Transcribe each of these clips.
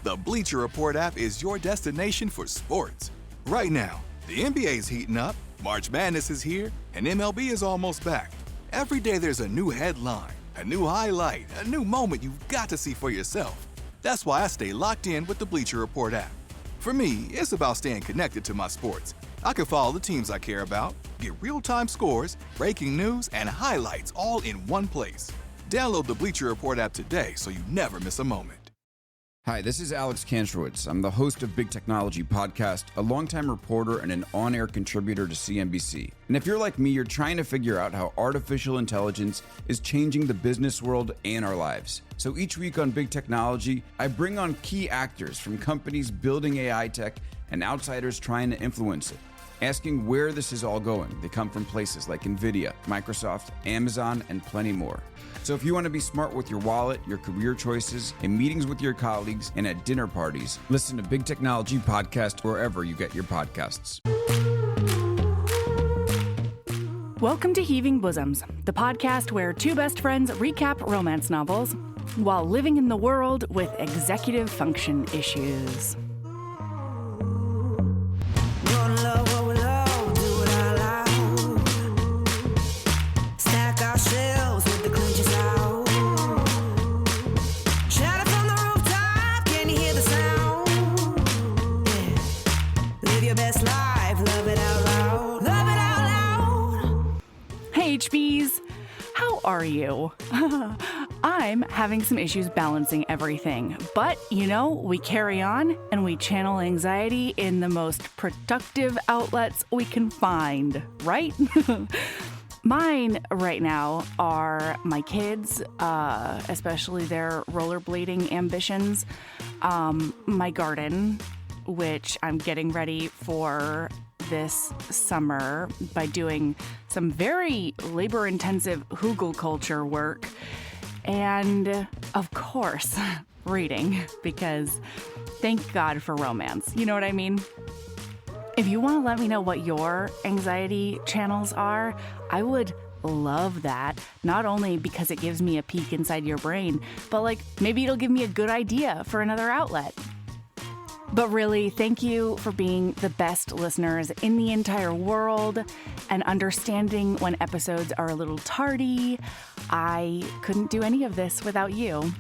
The Bleacher Report app is your destination for sports. Right now, the NBA's heating up, March Madness is here, and MLB is almost back. Every day there's a new headline, a new highlight, a new moment you've got to see for yourself. That's why I stay locked in with the Bleacher Report app. For me, it's about staying connected to my sports. I can follow the teams I care about, get real-time scores, breaking news, and highlights all in one place. Download the Bleacher Report app today so you never miss a moment. Hi, this is Alex Kantrowitz. I'm the host of Big Technology Podcast, a longtime reporter and an on-air contributor to CNBC. And if you're like me, you're trying to figure out how artificial intelligence is changing the business world and our lives. So each week on Big Technology, I bring on key actors from companies building AI tech and outsiders trying to influence it, asking where this is all going. They come from places like NVIDIA, Microsoft, Amazon, and plenty more. So if you want to be smart with your wallet, your career choices, in meetings with your colleagues, and at dinner parties, listen to Big Technology Podcast wherever you get your podcasts. Welcome to Heaving Bosoms, the podcast where two best friends recap romance novels while living in the world with executive function issues. HBs, how are you? I'm having some issues balancing everything, but we carry on and we channel anxiety in the most productive outlets we can find, right? Mine right now are my kids, especially their rollerblading ambitions, my garden, which I'm getting ready for this summer by doing some very labor-intensive hugel culture work, and of course, reading, because thank God for romance. You know what I mean? If you want to let me know what your anxiety channels are, I would love that. Not only because it gives me a peek inside your brain, but maybe it'll give me a good idea for another outlet. But really, thank you for being the best listeners in the entire world and understanding when episodes are a little tardy. I couldn't do any of this without you.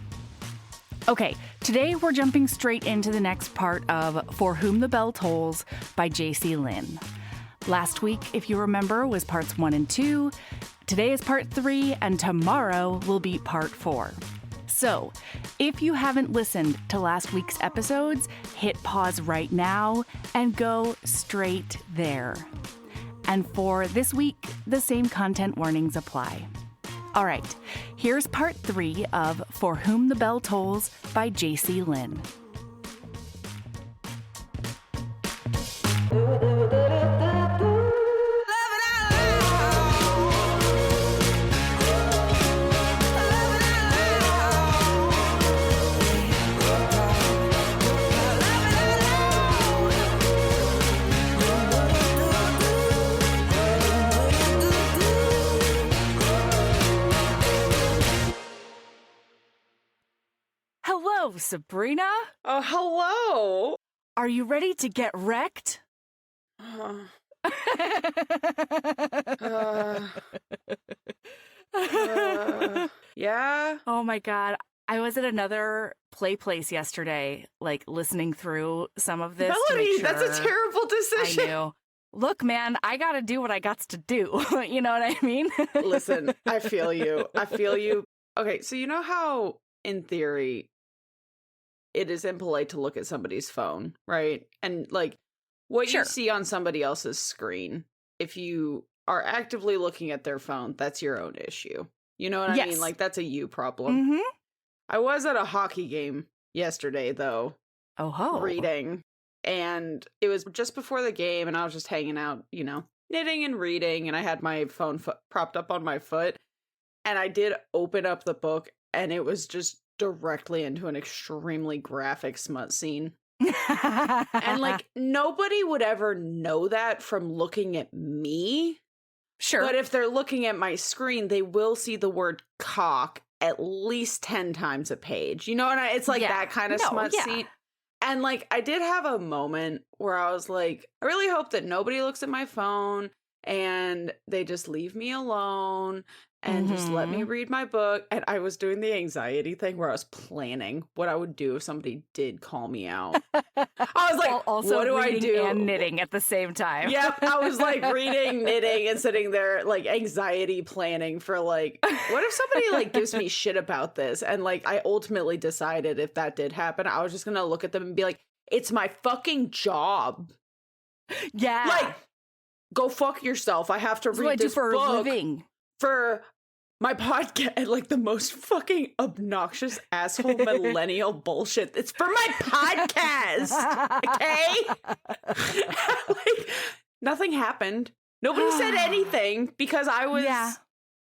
Okay, today we're jumping straight into the next part of For Whom the Bell Tolls by Jaysea Lynn. Last week, if you remember, was parts 1 and 2. Today is part 3, and tomorrow will be part 4. So, if you haven't listened to last week's episodes, hit pause right now and go straight there. And for this week, the same content warnings apply. All right, here's part 3 of For Whom the Bell Tolls by Jaysea Lynn. Hello, Sabrina. Oh, hello. Are you ready to get wrecked? Yeah. Oh my God. I was at another play place yesterday, listening through some of this. Melody, to make sure. That's a terrible decision. I knew. Look, man, I gotta do what I got to do. You know what I mean? Listen, I feel you. Okay, so you know how, in theory, it is impolite to look at somebody's phone, right? And what Sure. you see on somebody else's screen, if you are actively looking at their phone, that's your own issue. You know what I Yes. mean? That's a you problem. Mm-hmm. I was at a hockey game yesterday, though, Oh ho. reading, and it was just before the game, and I was just hanging out, knitting and reading, and I had my phone propped up on my foot, and I did open up the book, and it was just directly into an extremely graphic smut scene. And nobody would ever know that from looking at me. Sure. But if they're looking at my screen, they will see the word cock at least 10 times a page. You know what it's Yeah. that kind of No, smut yeah. scene. And like, I did have a moment where I was like, I really hope that nobody looks at my phone and they just leave me alone and just let me read my book. And I was doing the anxiety thing where I was planning what I would do if somebody did call me out. I was like, also what do I do? And knitting at the same time. Yep. I was like reading, knitting, and sitting there like anxiety planning for like, what if somebody like gives me shit about this? And like, I ultimately decided if that did happen, I was just going to look at them and be like, it's my fucking job. Yeah. Like, go fuck yourself. I have to That's read what I do this for a book living. for my podcast, like the most fucking obnoxious asshole millennial bullshit. It's for my podcast, okay? Like, nothing happened. Nobody said anything because I was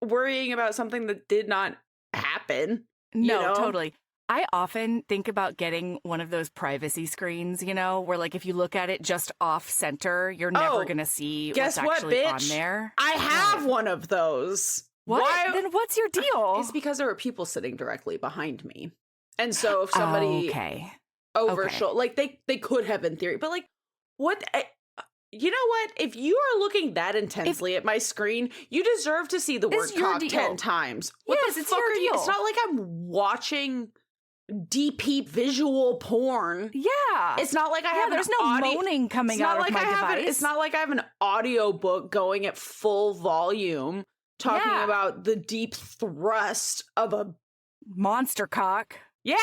worrying about something that did not happen. No, totally. I often think about getting one of those privacy screens, you know, where like if you look at it just off center, you're never going to see what's actually on there. I have one of those. What? Then what's your deal? It's because there were people sitting directly behind me. And so if somebody like they could have in theory, but like what you know what? If you are looking that intensely at my screen, you deserve to see the word cock 10 times. What the fuck are you? It's not like I'm watching DP visual porn. Yeah. It's not like I have there's no moaning coming out of my device. It's not like I have an audio book going at full volume talking about the deep thrust of a monster cock. Yeah.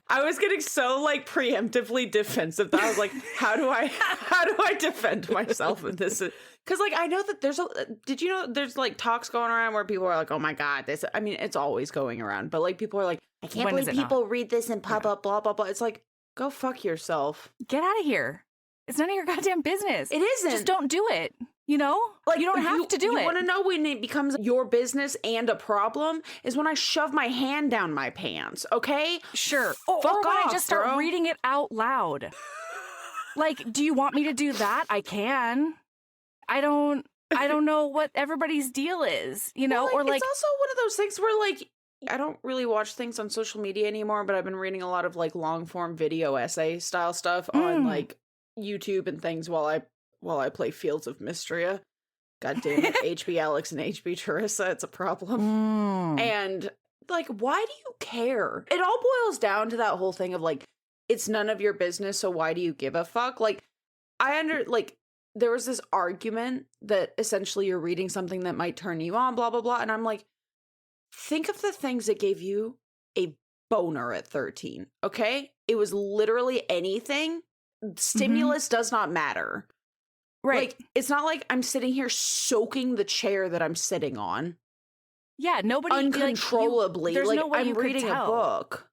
I was getting so like preemptively defensive that I was like, how do I defend myself in this? Because like I know that did you know there's like talks going around where people are like, oh my God, this, I mean, it's always going around, but like people are like, I can't believe people read this in pub, blah, blah, blah. It's like, go fuck yourself. Get out of here. It's none of your goddamn business. It isn't. Just don't do it. You know? Like, you don't have to do it. You want to know when it becomes your business and a problem is when I shove my hand down my pants, okay? Sure. Fuck or when off, I just start reading it out loud. Like, do you want me to do that? I can. I don't know what everybody's deal is, you know? Well, or like it's also one of those things where like I don't really watch things on social media anymore, but I've been reading a lot of like long form video essay style stuff on like YouTube and things while I play Fields of Mystria. God damn it, HB Alex and HB Teresa, it's a problem. And like, why do you care? It all boils down to that whole thing of like, it's none of your business, so why do you give a fuck? Like, there was this argument that essentially you're reading something that might turn you on, blah, blah, blah. And I'm like, think of the things that gave you a boner at 13, okay? It was literally anything. Stimulus does not matter. Right. Like, it's not like I'm sitting here soaking the chair that I'm sitting on. Yeah, nobody uncontrollably. There's like no way I'm you could reading tell. a book.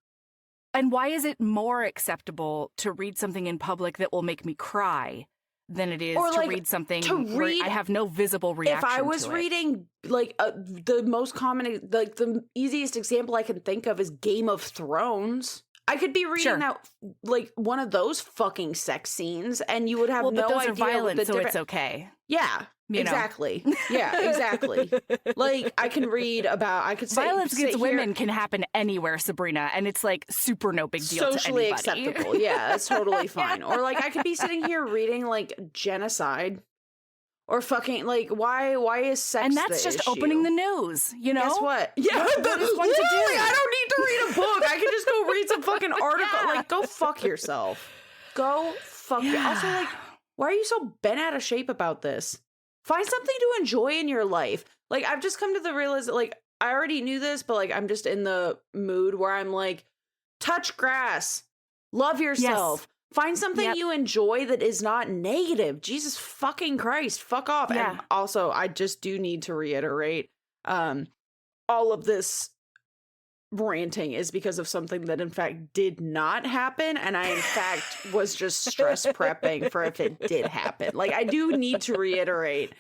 And why is it more acceptable to read something in public that will make me cry than it is to read something where I have no visible reaction to it? If I was reading, like, the most common, like, the easiest example I can think of is Game of Thrones. I could be reading out, like, one of those fucking sex scenes, and you would have no those idea. Are violent, so it's okay. Yeah, exactly. Yeah, exactly. Like, I can read about, I could say violence against women can happen anywhere, Sabrina, and it's like super no big deal socially to anybody. acceptable. Yeah, that's totally fine. Or like I could be sitting here reading like genocide or fucking like why is sex and that's just issue? Opening the news, you know? Guess what? Yeah, what is one to do? I don't need to read a book. I can just go read some fucking article. Yeah. Like, go fuck yourself. Go fuck. Also, like, why are you so bent out of shape about this? Find something to enjoy in your life. Like, I've just come to the realization, like, I already knew this, but, like, I'm just in the mood where I'm like, touch grass. Love yourself. Yes. Find something you enjoy that is not negative. Jesus fucking Christ. Fuck off. Yeah. And also, I just do need to reiterate, all of this ranting is because of something that in fact did not happen, and I in fact was just stress prepping for if it did happen. Like, I do need to reiterate,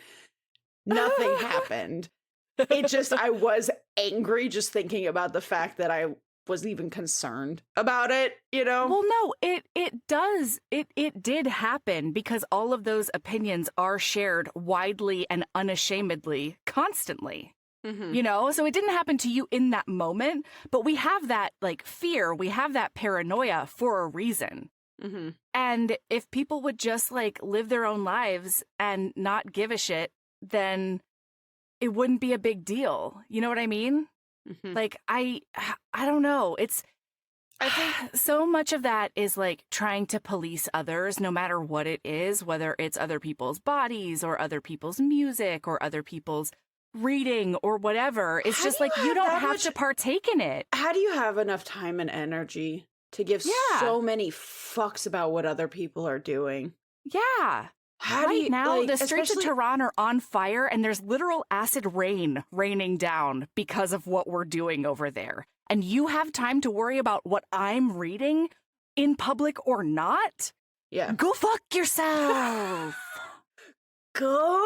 nothing happened. It just, I was angry just thinking about the fact that I was even concerned about it, you know? Well, no, it did happen because all of those opinions are shared widely and unashamedly constantly. Mm-hmm. You know, so it didn't happen to you in that moment, but we have that like fear, we have that paranoia for a reason. Mm-hmm. And if people would just like live their own lives and not give a shit, then it wouldn't be a big deal. You know what I mean? Mm-hmm. Like, I don't know. I think So much of that is like trying to police others, no matter what it is, whether it's other people's bodies or other people's music or other people's reading or whatever. It's How just do you like you have don't that have much- to partake in it. how do you have enough time and energy to give Yeah. so many fucks about what other people are doing? Yeah. How do Right you, now, like, the streets of especially- Tehran are on fire and there's literal acid rain raining down because of what we're doing over there. And you have time to worry about what I'm reading in public or not? Yeah. Go fuck yourself. Go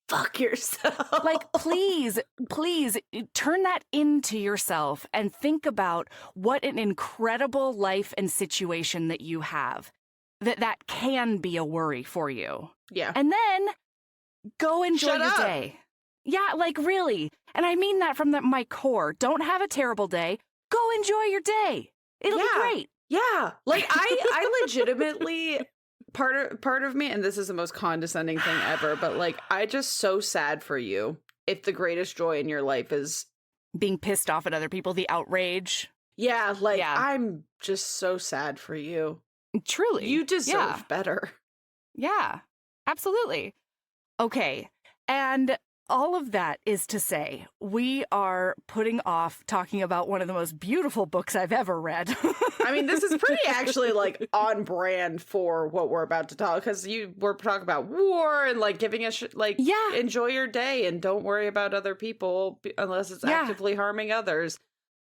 fuck yourself. Like, please turn that into yourself and think about what an incredible life and situation that you have. That can be a worry for you. yeah. And then go enjoy Shut your up. day. Yeah, like really. And I mean that from my core. Don't have a terrible day. Go enjoy your day. It'll be Yeah. great. Yeah. Like I legitimately part of me, and this is the most condescending thing ever, but like I just so sad for you if the greatest joy in your life is Being pissed off at other people, the outrage. yeah, like Yeah. I'm just so sad for you. Truly. You deserve Yeah. better. Yeah, absolutely. Okay. And all of that is to say, we are putting off talking about one of the most beautiful books I've ever read. I mean, this is pretty actually like on brand for what we're about to talk, because we're talking about war and like giving us like Yeah. enjoy your day and don't worry about other people unless it's Yeah. actively harming others.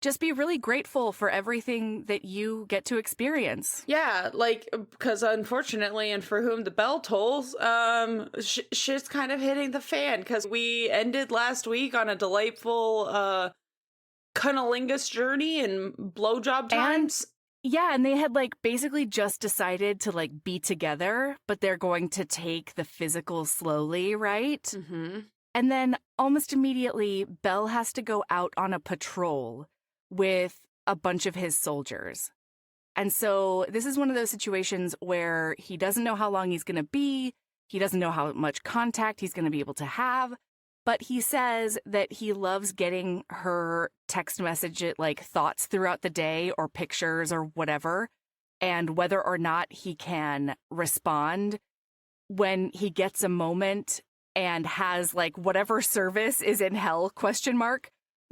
Just be really grateful for everything that you get to experience. Yeah, like because unfortunately, and for whom the bell tolls, shit's kind of hitting the fan because we ended last week on a delightful cunnilingus journey and blowjob times. Yeah, and they had like basically just decided to like be together, but they're going to take the physical slowly, right? Mm-hmm. And then almost immediately, Belle has to go out on a patrol with a bunch of his soldiers. And so this is one of those situations where he doesn't know how long he's going to be. He doesn't know how much contact he's going to be able to have. But he says that he loves getting her text message, like thoughts throughout the day or pictures or whatever. And whether or not he can respond when he gets a moment and has like whatever service is in hell, ?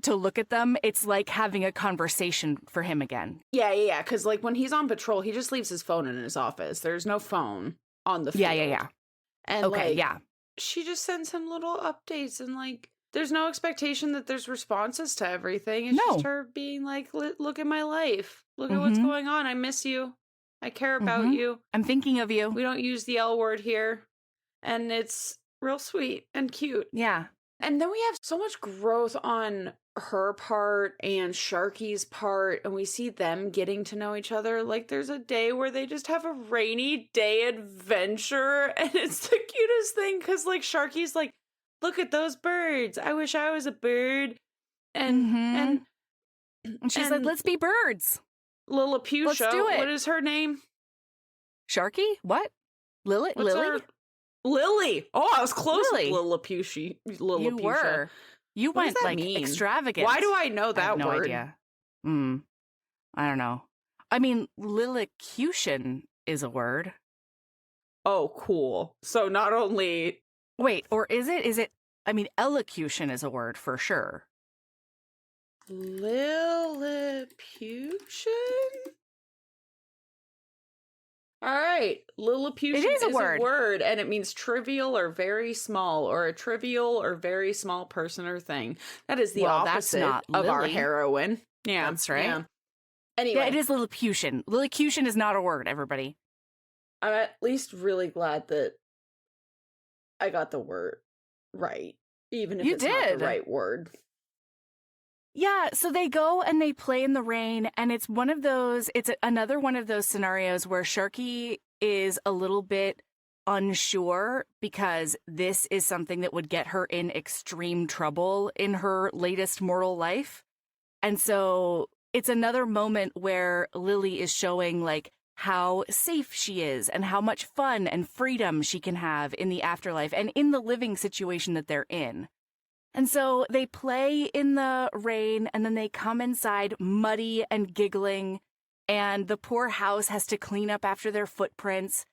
To look at them, it's like having a conversation for him again. Yeah. Because like when he's on patrol, he just leaves his phone in his office. There's no phone on the field. Yeah. And Okay, like, yeah. she just sends him little updates and like there's no expectation that there's responses to everything. It's No. just her being like, look at my life. Look at what's Mhm. going on. I miss you. I care about Mhm. you. I'm thinking of you. We don't use the L word here. And it's real sweet and cute. Yeah. And then we have so much growth on her part and Sharky's part, and we see them getting to know each other. Like there's a day where they just have a rainy day adventure, and it's the cutest thing because like Sharky's like, look at those birds. I wish I was a bird. And Mhm. And she's like, and let's be birds. Lilliputian. Let's do it. What is her name? Sharky? What? Lily? What's Lily? her- Lily. Oh, I was close Lily. with Lilliputian. You were. You What does went that like mean? extravagant. Why do I know I that have no word? idea. I don't know. I mean, lilicution is a word. Oh, cool. So not only Wait, or is it? Is it? I mean, elocution is a word for sure. Lilliputian? All right. Lilliputian It is a word. and it means trivial or very small, or a trivial or very small person or thing. That is the Well, that's opposite not of our Lily. heroine. Yeah. That's right. Yeah. Anyway, Yeah, it is lilliputian. Lillicution is not a word, everybody. I'm at least really glad that I got the word right, even if You it's not did. the right word. Yeah, so they go and they play in the rain, and it's another one of those scenarios where Sharky is a little bit unsure because this is something that would get her in extreme trouble in her latest mortal life. And so it's another moment where Lily is showing like how safe she is and how much fun and freedom she can have in the afterlife and in the living situation that they're in. And so they play in the rain and then they come inside muddy and giggling, and the poor house has to clean up after their footprints.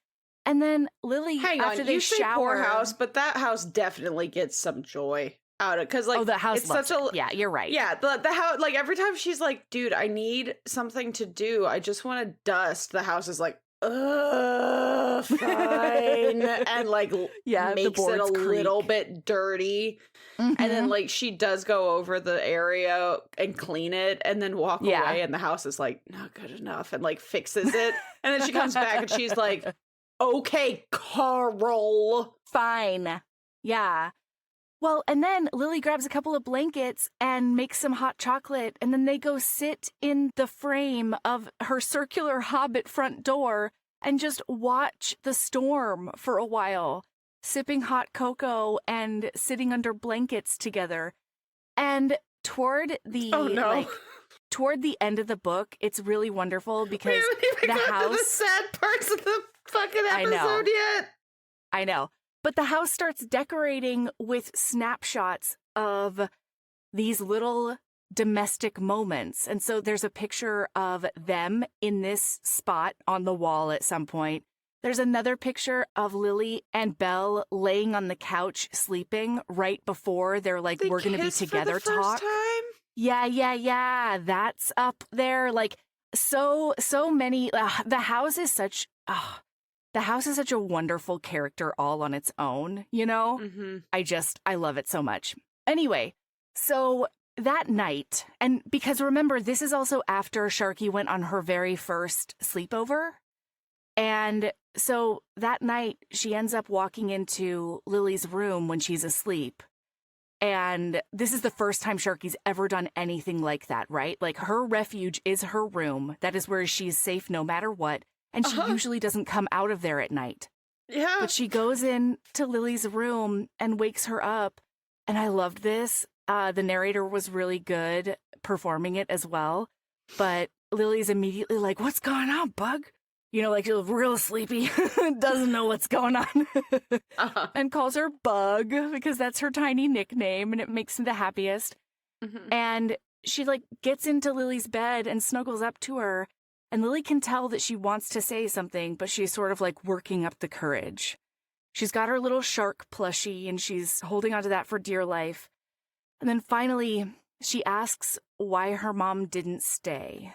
And then Lily, after they shower, say poor house, but that house definitely gets some joy out of it because, like, the house it's such a yeah, you're right. Yeah, the house, like every time she's like, "Dude, I need something to do. I just want to dust." The house is like, fine, and like makes it a little bit dirty. Mm-hmm. And then like she does go over the area and clean it and then walk away, and the house is like not good enough and like fixes it. And then she comes back and she's like, "Okay, Carl, fine." Yeah. Well, and then Lily grabs a couple of blankets and makes some hot chocolate, and then they go sit in the frame of her circular hobbit front door and just watch the storm for a while, sipping hot cocoa and sitting under blankets together. And toward the toward the end of the book, it's really wonderful because we haven't even the gotten house, to the sad parts of the fucking episode yet. I know. But the house starts decorating with snapshots of these little domestic moments. And so there's a picture of them in this spot on the wall at some point. There's another picture of Lily and Belle laying on the couch sleeping right before they're like, "We're going to be together" for the talk. first time? Yeah. That's up there. Like so many. The house is such a wonderful character all on its own, you know? Mm-hmm. I love it so much. Anyway, so that night, and because remember, this is also after Sharky went on her very first sleepover. And so that night, she ends up walking into Lily's room when she's asleep. And this is the first time Sharky's ever done anything like that, right? Like her refuge is her room. That is where she's safe no matter what. And she usually doesn't come out of there at night. Yeah. But she goes in to Lily's room and wakes her up. And I loved this. The narrator was really good performing it as well. But Lily's immediately like, "What's going on, Bug?" You know, like she's real sleepy, doesn't know what's going on. And calls her Bug because that's her tiny nickname and it makes her the happiest. Mm-hmm. And she like gets into Lily's bed and snuggles up to her. And Lily can tell that she wants to say something, but she's sort of like working up the courage. She's got her little shark plushie and she's holding onto that for dear life. And then finally, she asks why her mom didn't stay.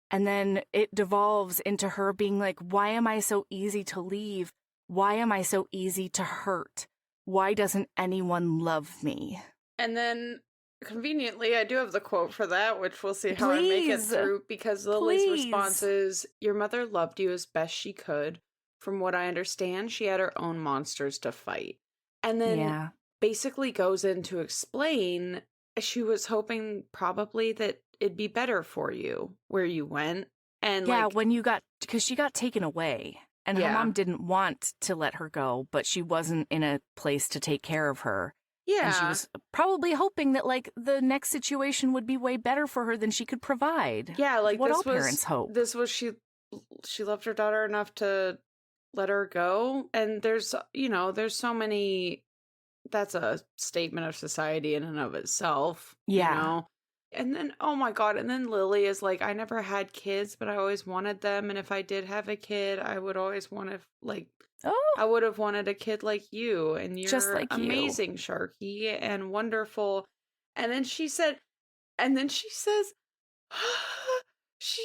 And then it devolves into her being like, "Why am I so easy to leave? Why am I so easy to hurt? Why doesn't anyone love me?" And then conveniently, I do have the quote for that, which we'll see how I make it through, because Lily's response is, "Your mother loved you as best she could. From what I understand, she had her own monsters to fight." And then basically goes in to explain she was hoping probably that it'd be better for you where you went. And when you got, because she got taken away. And her mom didn't want to let her go, but she wasn't in a place to take care of her. Yeah. And she was probably hoping that, like, the next situation would be way better for her than she could provide. Yeah, like, what all parents hope. This was, she loved her daughter enough to let her go. And there's so many, that's a statement of society in and of itself. Yeah. You know? And then, oh my God, and then Lily is like, "I never had kids, but I always wanted them. And if I did have a kid, I would always want to, like, I would have wanted a kid like you. And you're just like amazing, you. Sharky, and wonderful." And then she says, she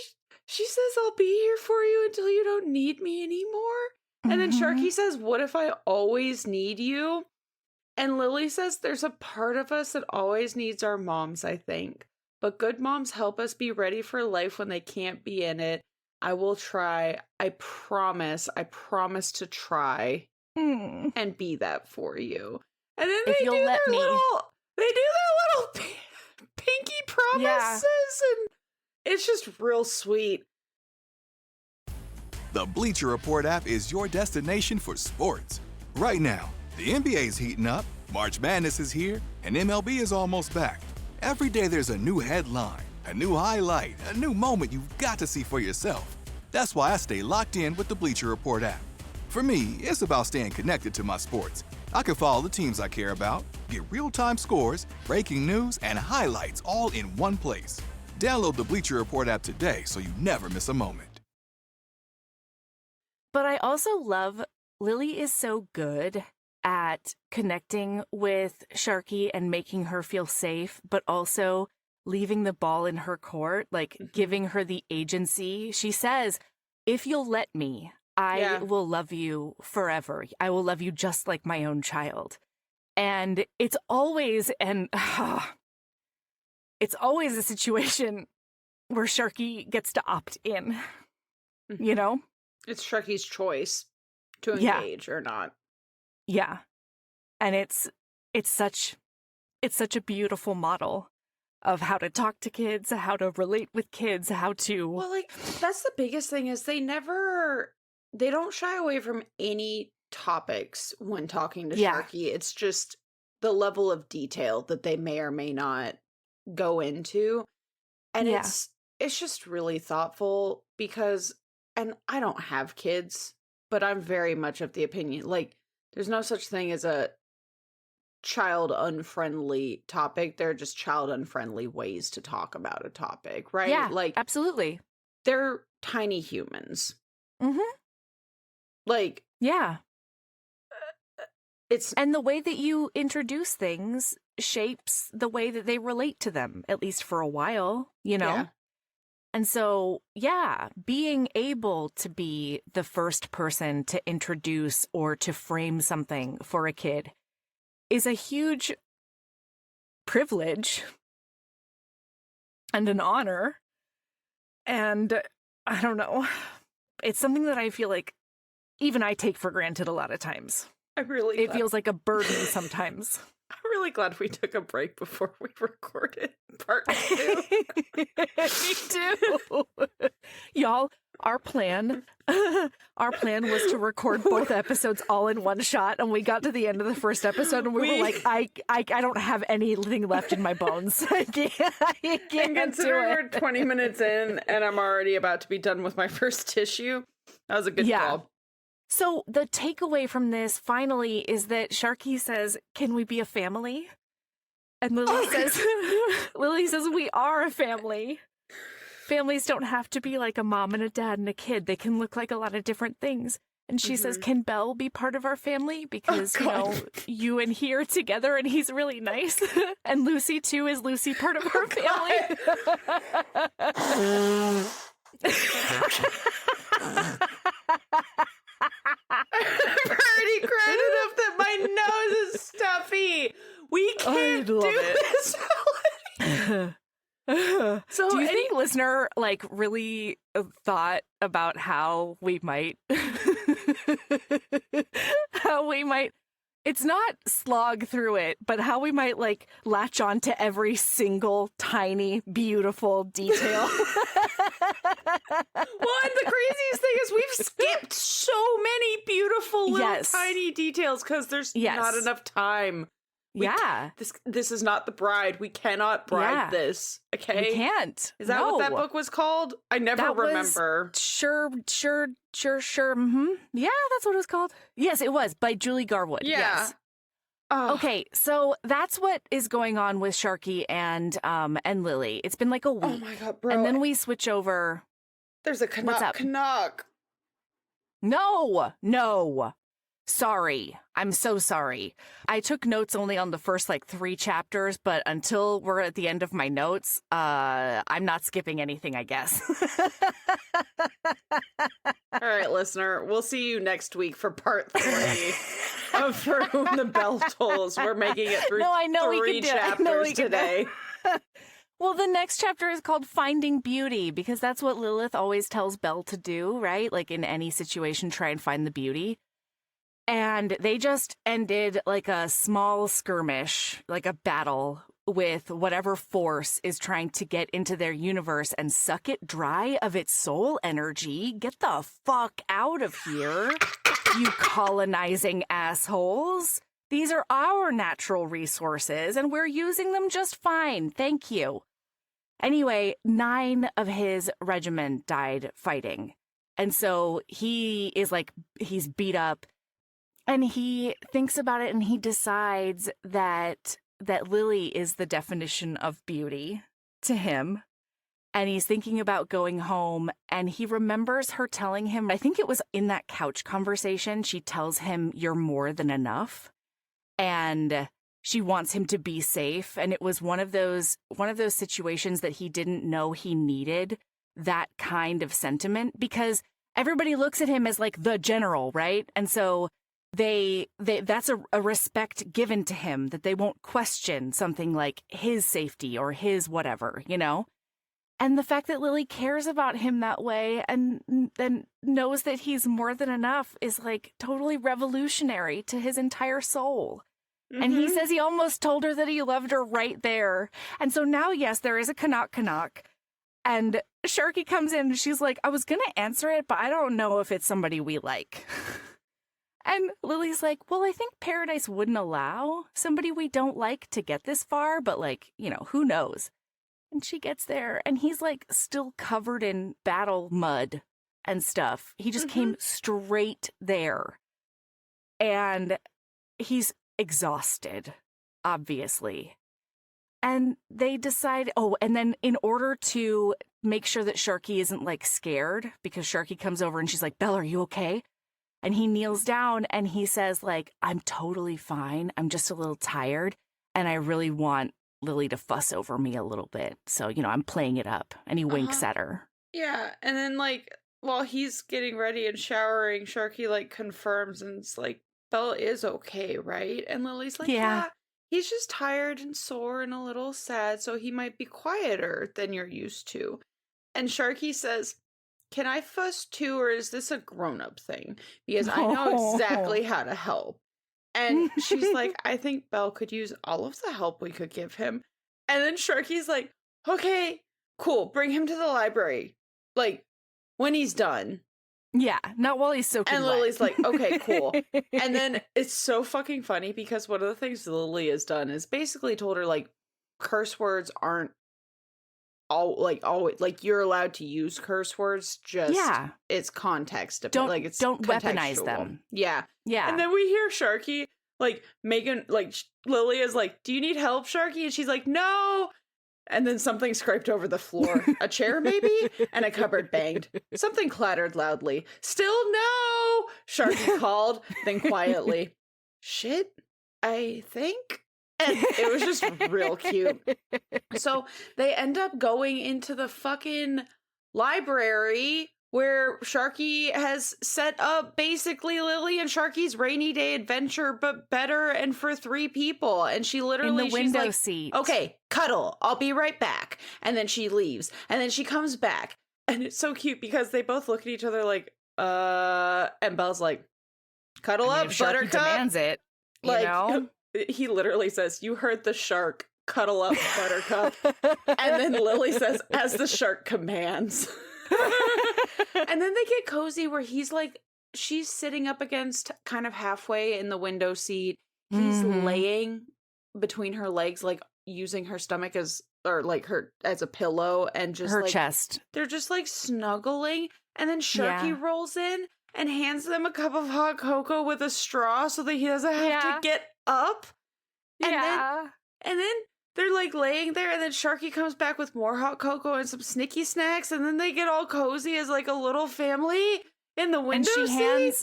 says, "I'll be here for you until you don't need me anymore." And then Sharky says, "What if I always need you?" And Lily says, "There's a part of us that always needs our moms, I think. But good moms help us be ready for life when they can't be in it. I will try. I promise to try and be that for you." And then they do their little pinky promises, and it's just real sweet. The Bleacher Report app is your destination for sports. Right now, the NBA's heating up, March Madness is here, and MLB is almost back. Every day there's a new headline, a new highlight, a new moment you've got to see for yourself. That's why I stay locked in with the Bleacher Report app. For me, it's about staying connected to my sports. I can follow the teams I care about, get real-time scores, breaking news, and highlights all in one place. Download the Bleacher Report app today so you never miss a moment. But I also love Lily is so good at connecting with Sharky and making her feel safe, but also leaving the ball in her court, like giving her the agency. She says, if you'll let me, I will love you forever. I will love you just like my own child. And it's always it's always a situation where Sharky gets to opt in, you know? It's Sharky's choice to engage or not. Yeah. And it's such a beautiful model of how to talk to kids, how to relate with kids, how to... Well, like, that's the biggest thing is they don't shy away from any topics when talking to Sharky. It's just the level of detail that they may or may not go into. And it's just really thoughtful because, and I don't have kids, but I'm very much of the opinion, like, there's no such thing as a child unfriendly topic. There are just child unfriendly ways to talk about a topic, right? Yeah, like, absolutely. They're tiny humans. Mm-hmm. Like, yeah. And the way that you introduce things shapes the way that they relate to them, at least for a while, you know? Yeah. And so, being able to be the first person to introduce or to frame something for a kid is a huge privilege and an honor. And I don't know, it's something that I feel like even I take for granted a lot of times. It feels like a burden sometimes. I'm really glad we took a break before we recorded part 2. Me too. Y'all, our plan was to record both episodes all in one shot, and we got to the end of the first episode and we were like, I don't have anything left in my bones. I can't considering we're 20 minutes in and I'm already about to be done with my first tissue. That was a good call. So the takeaway from this finally is that Sharky says, "Can we be a family?" And Lily says, "We are a family. Families don't have to be like a mom and a dad and a kid. They can look like a lot of different things." And she says, "Can Belle be part of our family? Because, you and he are to," and he's really nice. And Lucy, too, is Lucy part of our family? I've already cried enough that my nose is stuffy. We can't do this. So do you think listener really thought about how we might it's not slog through it, but how we might latch on to every single tiny beautiful detail? Well, and the craziest thing is we've skipped so many beautiful little tiny details because there's not enough time. This is not The Bride. We cannot bride this. Okay, we can't. Is that what that book was called? I never remember. Sure. Mm-hmm. Yeah, that's what it was called. Yes, it was by Julie Garwood. Yeah. Yes. Okay, so that's what is going on with Sharky and Lily. It's been like a week. Oh my god, bro! And then we switch over. There's a Canuck. No. Sorry. I'm so sorry. I took notes only on the first 3 chapters, but until we're at the end of my notes, I'm not skipping anything, I guess. All right, listener. We'll see you next week for part 3 of For Whom the Bell Tolls. We're making it through 3 chapters today. Well, the next chapter is called Finding Beauty, because that's what Lilith always tells Belle to do, right? In any situation, try and find the beauty. And they just ended a small skirmish, a battle with whatever force is trying to get into their universe and suck it dry of its soul energy. Get the fuck out of here, you colonizing assholes. These are our natural resources, and we're using them just fine. Thank you. Anyway, 9 of his regiment died fighting. And so he is like, he's beat up, and he thinks about it, and he decides that Lily is the definition of beauty to him. And he's thinking about going home, and he remembers her telling him, I think it was in that couch conversation, she tells him, "You're more than enough." And she wants him to be safe. And it was one of those situations that he didn't know he needed that kind of sentiment, because everybody looks at him as like the general, right? And so that's a respect given to him, that they won't question something like his safety or his whatever, you know? And the fact that Lily cares about him that way and then knows that he's more than enough is like totally revolutionary to his entire soul. Mm-hmm. And he says he almost told her that he loved her right there. And so now, yes, there is a Canuck. And Sharky comes in and she's like, I was going to answer it, but I don't know if it's somebody we like. And Lily's like, well, I think Paradise wouldn't allow somebody we don't like to get this far, but like, you know, who knows? And she gets there and he's like still covered in battle mud and stuff. He just came straight there. And he's exhausted, obviously. And they decide, and then in order to make sure that Sharky isn't like scared, because Sharky comes over and she's like, Belle, are you okay? And he kneels down and he says like, I'm totally fine. I'm just a little tired. And I really want Lily to fuss over me a little bit. So, you know, I'm playing it up. And he winks at her. Yeah. And then like, while he's getting ready and showering, Sharky like confirms and it's like, Belle is okay, right? And Lily's like, yeah, he's just tired and sore and a little sad, so he might be quieter than you're used to. And Sharky says, can I fuss too, or is this a grown-up thing? Because I know exactly how to help. And she's like, I think Belle could use all of the help we could give him. And then Sharky's like, okay, cool, bring him to the library. Like, when he's done. Yeah, not while he's soaking And wet. Lily's like, okay, cool. And then it's so fucking funny because one of the things Lily has done is basically told her, like, curse words aren't always, like, you're allowed to use curse words, just it's context. Don't weaponize them. Yeah. Yeah. And then we hear Sharky, like, Megan, like, Lily is like, do you need help, Sharky? And she's like, no. And then something scraped over the floor. A chair, maybe? And a cupboard banged. Something clattered loudly. Still no! Sharky called, then quietly, shit, I think? And it was just real cute. So they end up going into the fucking library where Sharky has set up basically Lily and Sharky's rainy day adventure, but better and for 3 people. And she literally, in the window she's like, seat. okay, cuddle, I'll be right back. And then she leaves. And then she comes back. And it's so cute because they both look at each other like, and Belle's like, cuddle up, if Buttercup. Sharky demands it, you know? He literally says, you heard the shark, cuddle up, Buttercup. And then Lily says, as the shark commands. And then they get cozy where he's like, she's sitting up against kind of halfway in the window seat. He's laying between her legs, like using her stomach as a pillow and just her like, chest. They're just like snuggling. And then Sharky rolls in and hands them a cup of hot cocoa with a straw so that he doesn't have to get up. And then they're like laying there, and then Sharky comes back with more hot cocoa and some snicky snacks, and then they get all cozy as like a little family in the window seat.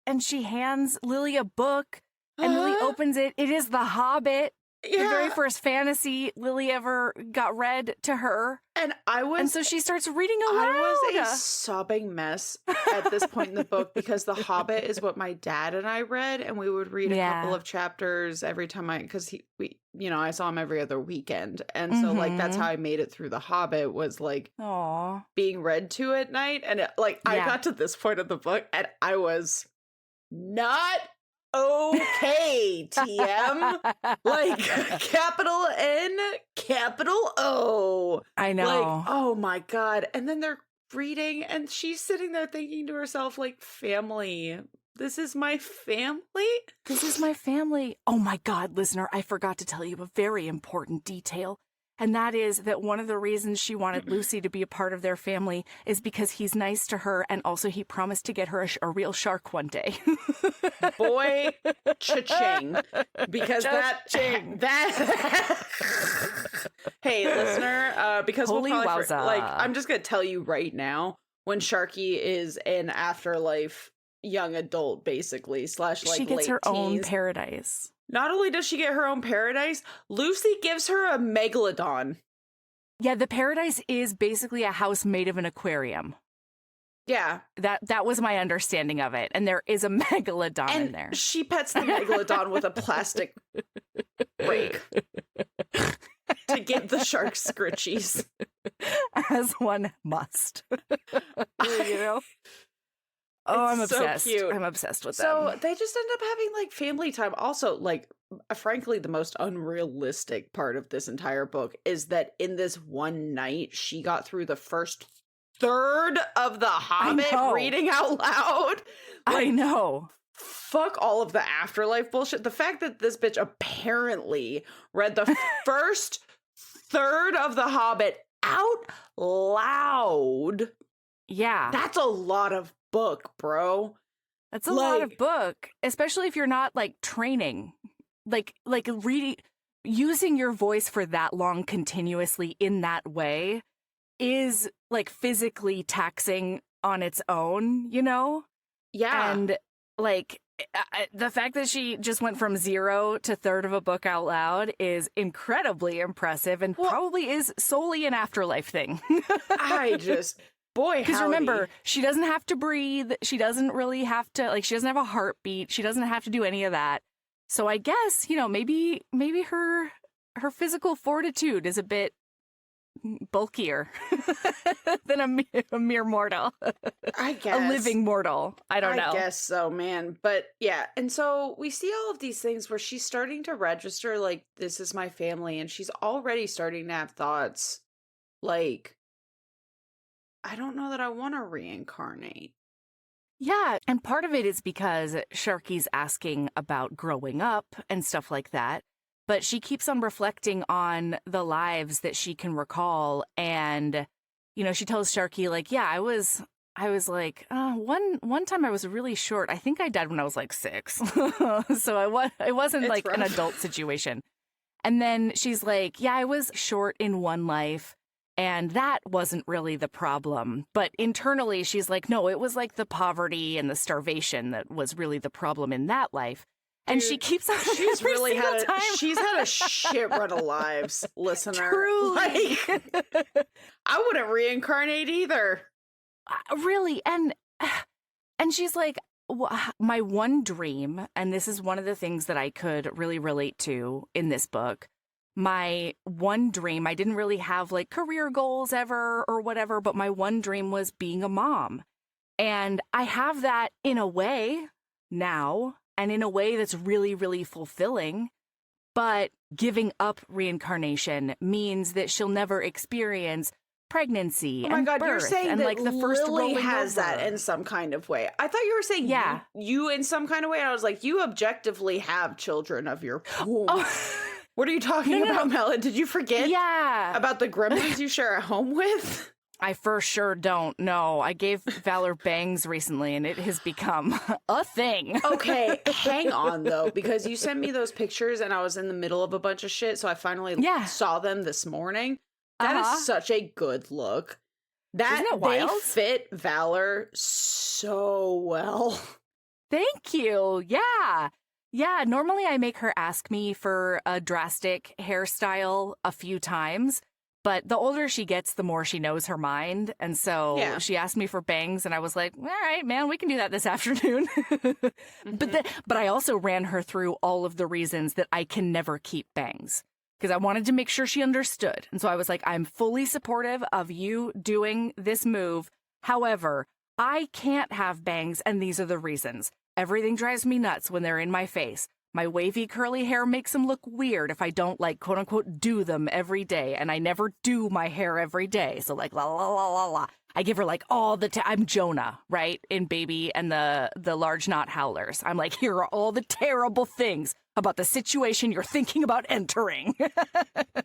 And she hands Lily a book, and Lily opens it. It is The Hobbit. The very first fantasy Lily ever got read to her. And so she starts reading aloud. I was a sobbing mess at this point in the book because The Hobbit is what my dad and I read, and we would read a couple of chapters every time I saw him every other weekend. And so like that's how I made it through The Hobbit, was like being read to at night. And I got to this point of the book and I was not okay, TM. Like, capital N, capital O. I know. Like, oh my God. And then they're reading, and she's sitting there thinking to herself, like, family. This is my family? This is my family. Oh my God, listener, I forgot to tell you a very important detail. And that is that one of the reasons she wanted Lucy to be a part of their family is because he's nice to her, and also he promised to get her a real shark one day. Boy, cha-ching. Because Cha-ching. that hey, listener, because Holy we'll probably wowza. like, I'm just gonna tell you right now, when Sharky is an afterlife young adult, basically, / like she gets late her own teens. paradise. Not only does she get her own paradise, Lucy gives her a megalodon. Yeah, the paradise is basically a house made of an aquarium. Yeah. That was my understanding of it. And there is a megalodon in there. And she pets the megalodon with a plastic rake to give the shark scritchies. As one must. You know? Oh, I'm It's so obsessed. cute. I'm obsessed with So them. they just end up having like family time. Also, like, frankly, the most unrealistic part of this entire book is that in this one night, she got through the first third of The Hobbit know. reading out loud. I know. Fuck all of the afterlife bullshit. The fact that this bitch apparently read the first third of The Hobbit out loud. Yeah. That's a lot of book, bro. That's a lot of like- book, especially if you're not like training. Like reading, using your voice for that long continuously in that way is like physically taxing on its own, you know? Yeah. And like the fact that she just went from 0 to third of a book out loud is incredibly impressive, and probably is solely an afterlife thing. I just, boy, Because howdy. remember, she doesn't have to breathe. She doesn't really have to, like, she doesn't have a heartbeat. She doesn't have to do any of that. So I guess, you know, maybe her physical fortitude is a bit bulkier than a mere mortal. I guess. A living mortal. I don't know. I guess so, man. But yeah, and so we see all of these things where she's starting to register, like, this is my family, and she's already starting to have thoughts like, I don't know that I want to reincarnate. Yeah, and part of it is because Sharky's asking about growing up and stuff like that, but she keeps on reflecting on the lives that she can recall, and, you know, she tells Sharky, like, yeah, I was like, one time I was really short. I think I died when I was like 6. So it wasn't It's like an rough. adult situation. And then she's like, yeah, I was short in one life, and that wasn't really the problem. But internally, she's like, no, it was like the poverty and the starvation that was really the problem in that life. And she Dude, keeps on She's every really single had time. she's had a shit run of lives, listener. Truly. Like, I wouldn't reincarnate either. Really. And she's like, my one dream, and this is one of the things that I could really relate to in this book. My one dream, I didn't really have like career goals ever or whatever, but my one dream was being a mom. And I have that in a way now, and in a way that's really, really fulfilling. But giving up reincarnation means that she'll never experience pregnancy Oh my and God, you're birth saying and that like the first Lily rolling has over. that in some kind of way. I thought you were saying Yeah. you in some kind of way. And I was like, you objectively have children of your womb. Oh. What are you talking No. about, Mela? Did you forget Yeah. about the gremlins you share a home with? I for sure don't know. I gave Valor bangs recently, and it has become a thing. Okay, hang on though, because you sent me those pictures and I was in the middle of a bunch of shit, so I finally Yeah. saw them this morning. That Uh-huh. is such a good look. That Isn't it they wild? fit Valor so well. Thank you. Yeah. Yeah. Normally I make her ask me for a drastic hairstyle a few times, but the older she gets, the more she knows her mind. And so Yeah. she asked me for bangs, and I was like, all right, man, we can do that this afternoon. But I also ran her through all of the reasons that I can never keep bangs, because I wanted to make sure she understood. And so I was like, I'm fully supportive of you doing this move. However, I can't have bangs, and these are the reasons. Everything drives me nuts when they're in my face. My wavy curly hair makes them look weird if I don't, like, quote unquote, do them every day. And I never do my hair every day. So, like, la la la la la. I give her, like, all the I'm Jonah, right? In Baby and the Large Knot Howlers. I'm like, here are all the terrible things about the situation you're thinking about entering.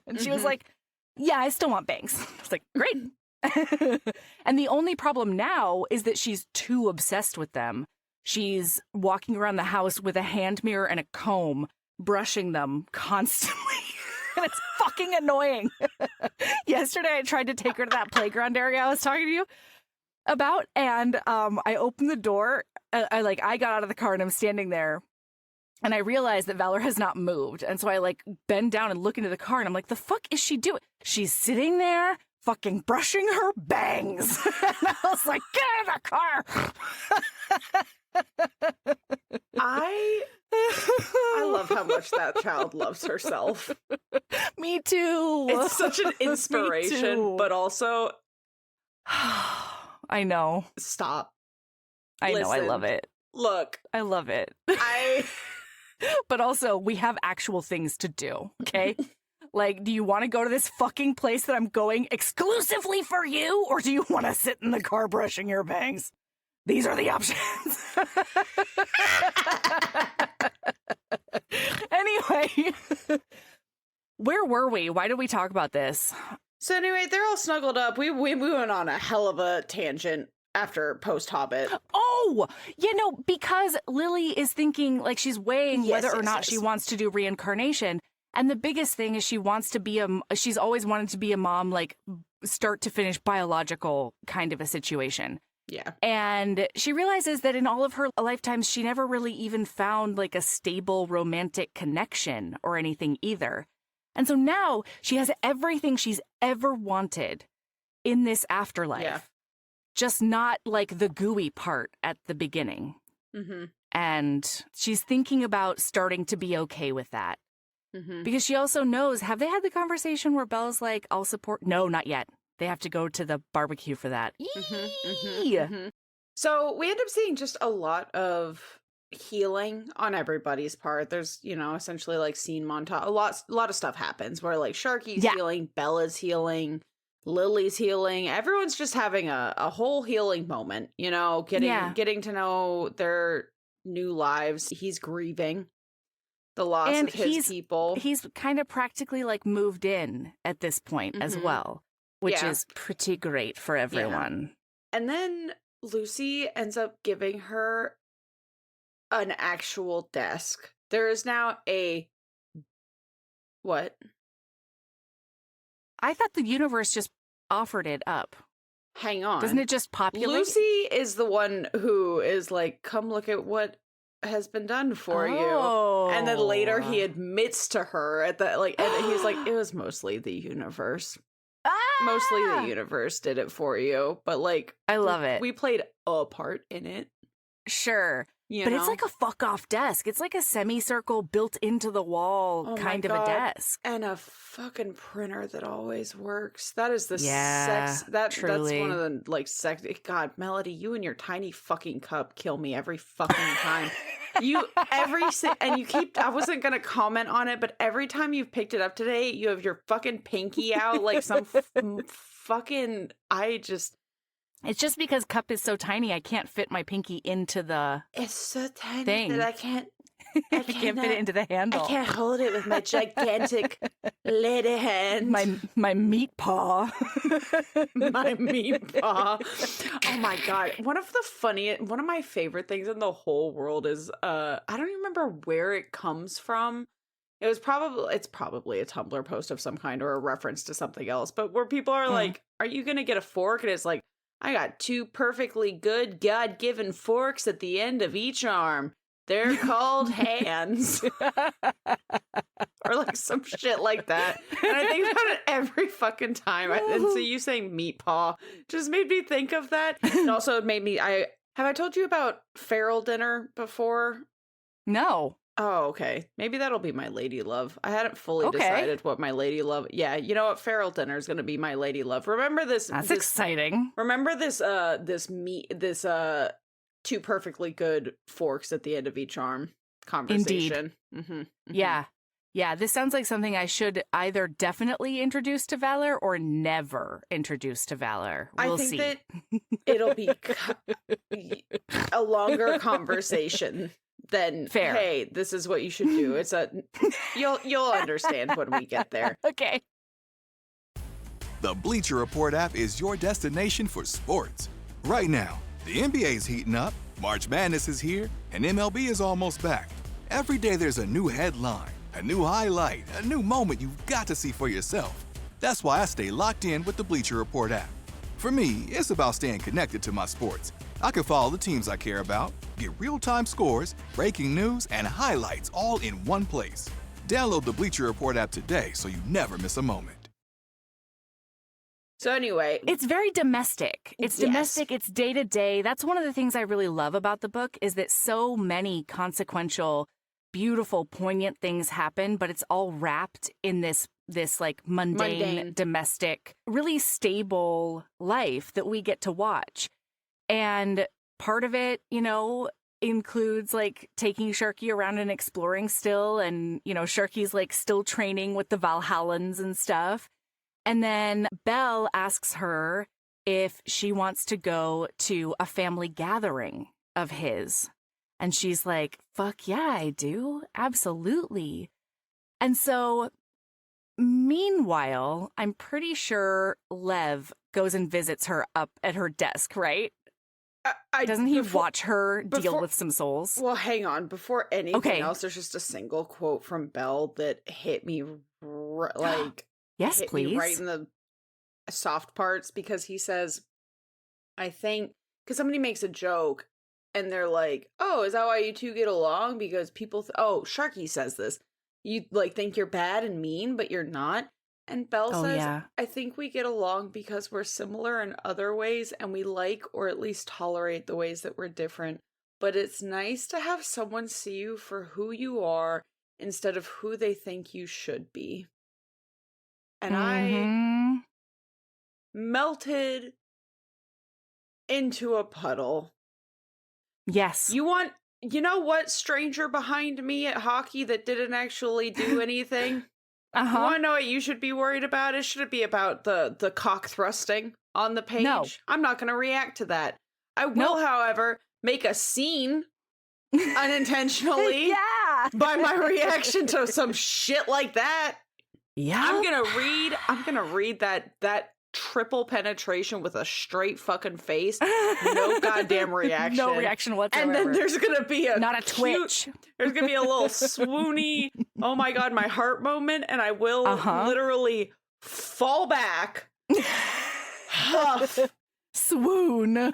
And she was like, yeah, I still want bangs. I was like, great. And the only problem now is that she's too obsessed with them. She's walking around the house with a hand mirror and a comb, brushing them constantly. And it's fucking annoying. Yesterday, I tried to take her to that playground area I was talking to you about, and I opened the door. I got out of the car and I'm standing there, and I realized that Valor has not moved. And so I like bend down and look into the car, and I'm like, the fuck is she doing? She's sitting there fucking brushing her bangs. And I was like, get in the car. I love how much that child loves herself. Me too. It's such an inspiration, but also I know. Stop. I know, I Listen. love it. Look, I love it. But also, we have actual things to do, okay? Like, do you want to go to this fucking place that I'm going exclusively for you? Or do you want to sit in the car brushing your bangs? These are the options. Anyway, where were we? Why did we talk about this? So anyway, they're all snuggled up. We went on a hell of a tangent after post-Hobbit. Oh, because Lily is thinking, like, she's weighing whether or not she wants to do reincarnation. And the biggest thing is she wants to be she's always wanted to be a mom, like, start to finish biological kind of a situation. Yeah. And she realizes that in all of her lifetimes, she never really even found, like, a stable romantic connection or anything either. And so now she has everything she's ever wanted in this afterlife. Yeah. Just not, like, the gooey part at the beginning. Mm-hmm. And she's thinking about starting to be okay with that. Mm-hmm. Because she also knows, have they had the conversation where Belle's like, I'll support? No, not yet. They have to go to the barbecue for that. So we end up seeing just a lot of healing on everybody's part. There's, essentially like scene montage. A lot of stuff happens where like Sharky's healing, Bella's healing, Lily's healing. Everyone's just having a whole healing moment, getting to know their new lives. He's grieving the loss of his people. He's kind of practically like moved in at this point as well. Which is pretty great for everyone. Yeah. And then Lucy ends up giving her an actual desk. There is now a... What? I thought the universe just offered it up. Hang on. Doesn't it just populate? Lucy is the one who is like, come look at what has been done for you. And then later he admits to her at the and he's like, it was mostly the universe. Mostly the universe did it for you, but like I love it. We played a part in it. Sure. But it's like a fuck off desk. It's like a semicircle built into the wall kind of a desk. And a fucking printer that always works. That is the sex. That's one of the like sex. God, Melody, you and your tiny fucking cup kill me every fucking time. And you keep, I wasn't going to comment on it, but every time you've picked it up today, you have your fucking pinky out like some fucking, It's just because cup is so tiny, I can't fit my pinky into the It's so tiny thing. that I can't fit it into the handle. I can't hold it with my gigantic lady hand. My meat paw. My meat paw. Oh my God. One of my favorite things in the whole world is I don't even remember where it comes from. It's probably a Tumblr post of some kind or a reference to something else, but where people are like, are you gonna get a fork? And it's like, I got 2 perfectly good God-given forks at the end of each arm. They're called hands. Or like some shit like that. And I think about it every fucking time. And so you saying meat paw just made me think of that. And also it made me, have I told you about feral dinner before? No. Oh, okay. Maybe that'll be my lady love. I hadn't fully decided what my lady love. Yeah, you know what? Feral dinner is going to be my lady love. Remember this? That's exciting. Remember this two perfectly good forks at the end of each arm conversation. Indeed. Yeah. Yeah, this sounds like something I should either definitely introduce to Valor or never introduce to Valor. We'll see. that it'll be a longer conversation than, Fair. Hey, this is what you should do. It's you'll understand when we get there. Okay. The Bleacher Report app is your destination for sports. Right now, the NBA's heating up, March Madness is here, and MLB is almost back. Every day there's a new headline, a new highlight, a new moment you've got to see for yourself. That's why I stay locked in with the Bleacher Report app. For me, it's about staying connected to my sports. I can follow the teams I care about, get real-time scores, breaking news, and highlights all in one place. Download the Bleacher Report app today so you never miss a moment. So anyway, It's very domestic. It's Yes. domestic. It's day to day. That's one of the things I really love about the book is that so many consequential, beautiful, poignant things happen, but it's all wrapped in this like mundane, domestic, really stable life that we get to watch. And part of it, includes like taking Sharky around and exploring still. And, Sharky's like still training with the Valhallans and stuff. And then Belle asks her if she wants to go to a family gathering of his. And she's like, fuck yeah, I do. Absolutely. And so, meanwhile, I'm pretty sure Lev goes and visits her up at her desk, right? Doesn't he watch her deal with some souls? Well, hang on. Before anything else, there's just a single quote from Belle that hit me Yes, hit please. me right in the soft parts, because he says, I think, because somebody makes a joke and they're like, oh, is that why you two get along? Because people, Sharky says this, you like think you're bad and mean, but you're not. And Belle says, yeah. I think we get along because we're similar in other ways and we like or at least tolerate the ways that we're different. But it's nice to have someone see you for who you are instead of who they think you should be. And I melted into a puddle. Yes. You know what stranger behind me at hockey that didn't actually do anything? You want to know what you should be worried about? It should be about the cock thrusting on the page. No. I'm not going to react to that. I will, however, make a scene unintentionally by my reaction to some shit like that. Yeah. I'm gonna read that triple penetration with a straight fucking face. No goddamn reaction. No reaction whatsoever. And then there's gonna be not a twitch. There's gonna be a little swoony, oh my god, my heart moment, and I will literally fall back, huff, swoon, and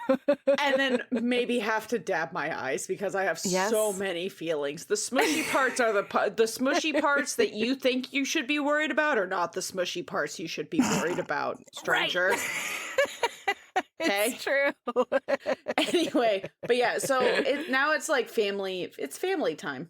then maybe have to dab my eyes because I have so many feelings. The smushy parts are the smushy parts that you think you should be worried about, are not the smushy parts you should be worried about, stranger. Okay, it's true. Anyway, but yeah, so now it's like family. It's family time,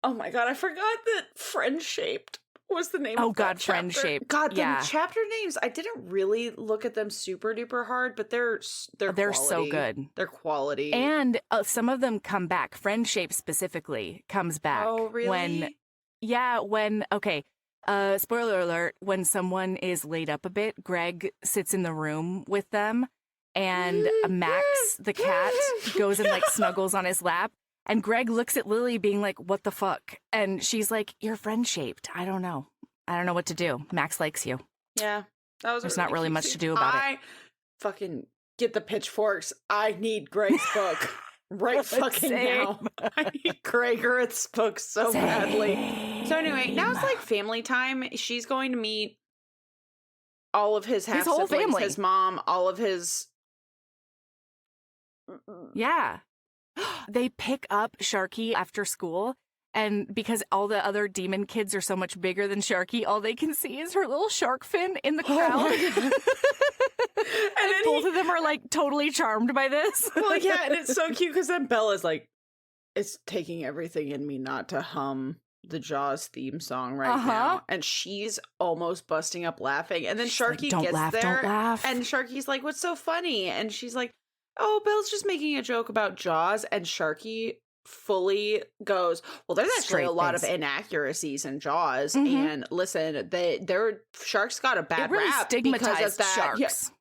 Oh my god, I forgot that Friend Shaped was the name of that chapter. Friend Shaped. God, the chapter names, I didn't really look at them super duper hard, but they're so good. They're quality. And some of them come back. Friend Shape specifically comes back. Oh, really? Spoiler alert, when someone is laid up a bit, Greg sits in the room with them and Max, the cat, goes and like snuggles on his lap. And Greg looks at Lily being like, what the fuck? And she's like, you're friend shaped. I don't know what to do. Max likes you. Yeah. There's not really much to do about it. Fucking get the pitchforks. I need Greg's book right fucking now. I need Greg Earth's book so badly. So anyway, now it's like family time. She's going to meet all of his half whole siblings, family. his mom, all of his. Yeah. They pick up Sharky after school, and because all the other demon kids are so much bigger than Sharky, all they can see is her little shark fin in the crowd. And then both of them are like totally charmed by this. Well, yeah, and it's so cute because then Bella's like, it's taking everything in me not to hum the Jaws theme song right now. And she's almost busting up laughing. And then Sharky like, gets don't there. laugh. And Sharky's like, what's so funny? And she's like, oh, Belle's just making a joke about Jaws, and Sharky fully goes, well, there's actually Straight a lot of face. inaccuracies in Jaws, Mhm. and listen, sharks got a bad It really rap because of stigmatized that. sharks.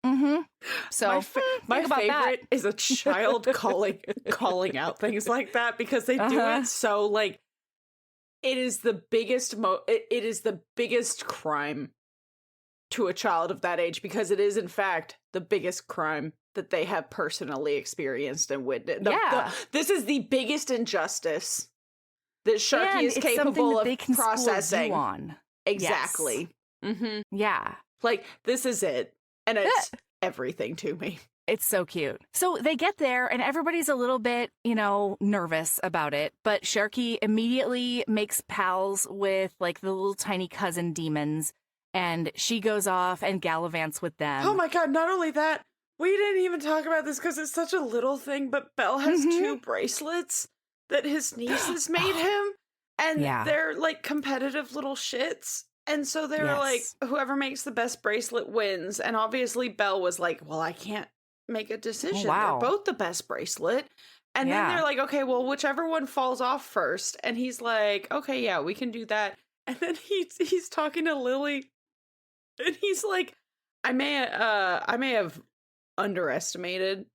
Mm-hmm. So My think about that. favorite is a child calling out things like that, because they do Uh-huh. it so like it is the biggest it is the biggest crime to a child of that age, because it is in fact the biggest crime that they have personally experienced and witnessed. Yeah. This is the biggest injustice that Sharky And is it's something capable that of they can school processing. you on. Exactly. Mm-hmm. Yeah. Like, this is it. And it's everything to me. It's so cute. So they get there and everybody's a little bit, nervous about it. But Sharky immediately makes pals with like the little tiny cousin demons. And she goes off and gallivants with them. Oh my god, not only that, we didn't even talk about this because it's such a little thing, but Belle has Mhm. 2 bracelets that his nieces made him. And Yeah. they're like competitive little shits. And so they were like, Yes. whoever makes the best bracelet wins. And obviously Belle was like, well, I can't make a decision. wow. They're both the best bracelet. And then Yeah. they're like, okay, well, whichever one falls off first. And he's like, okay, yeah, we can do that. And then he's talking to Lily. And he's like, I may have underestimated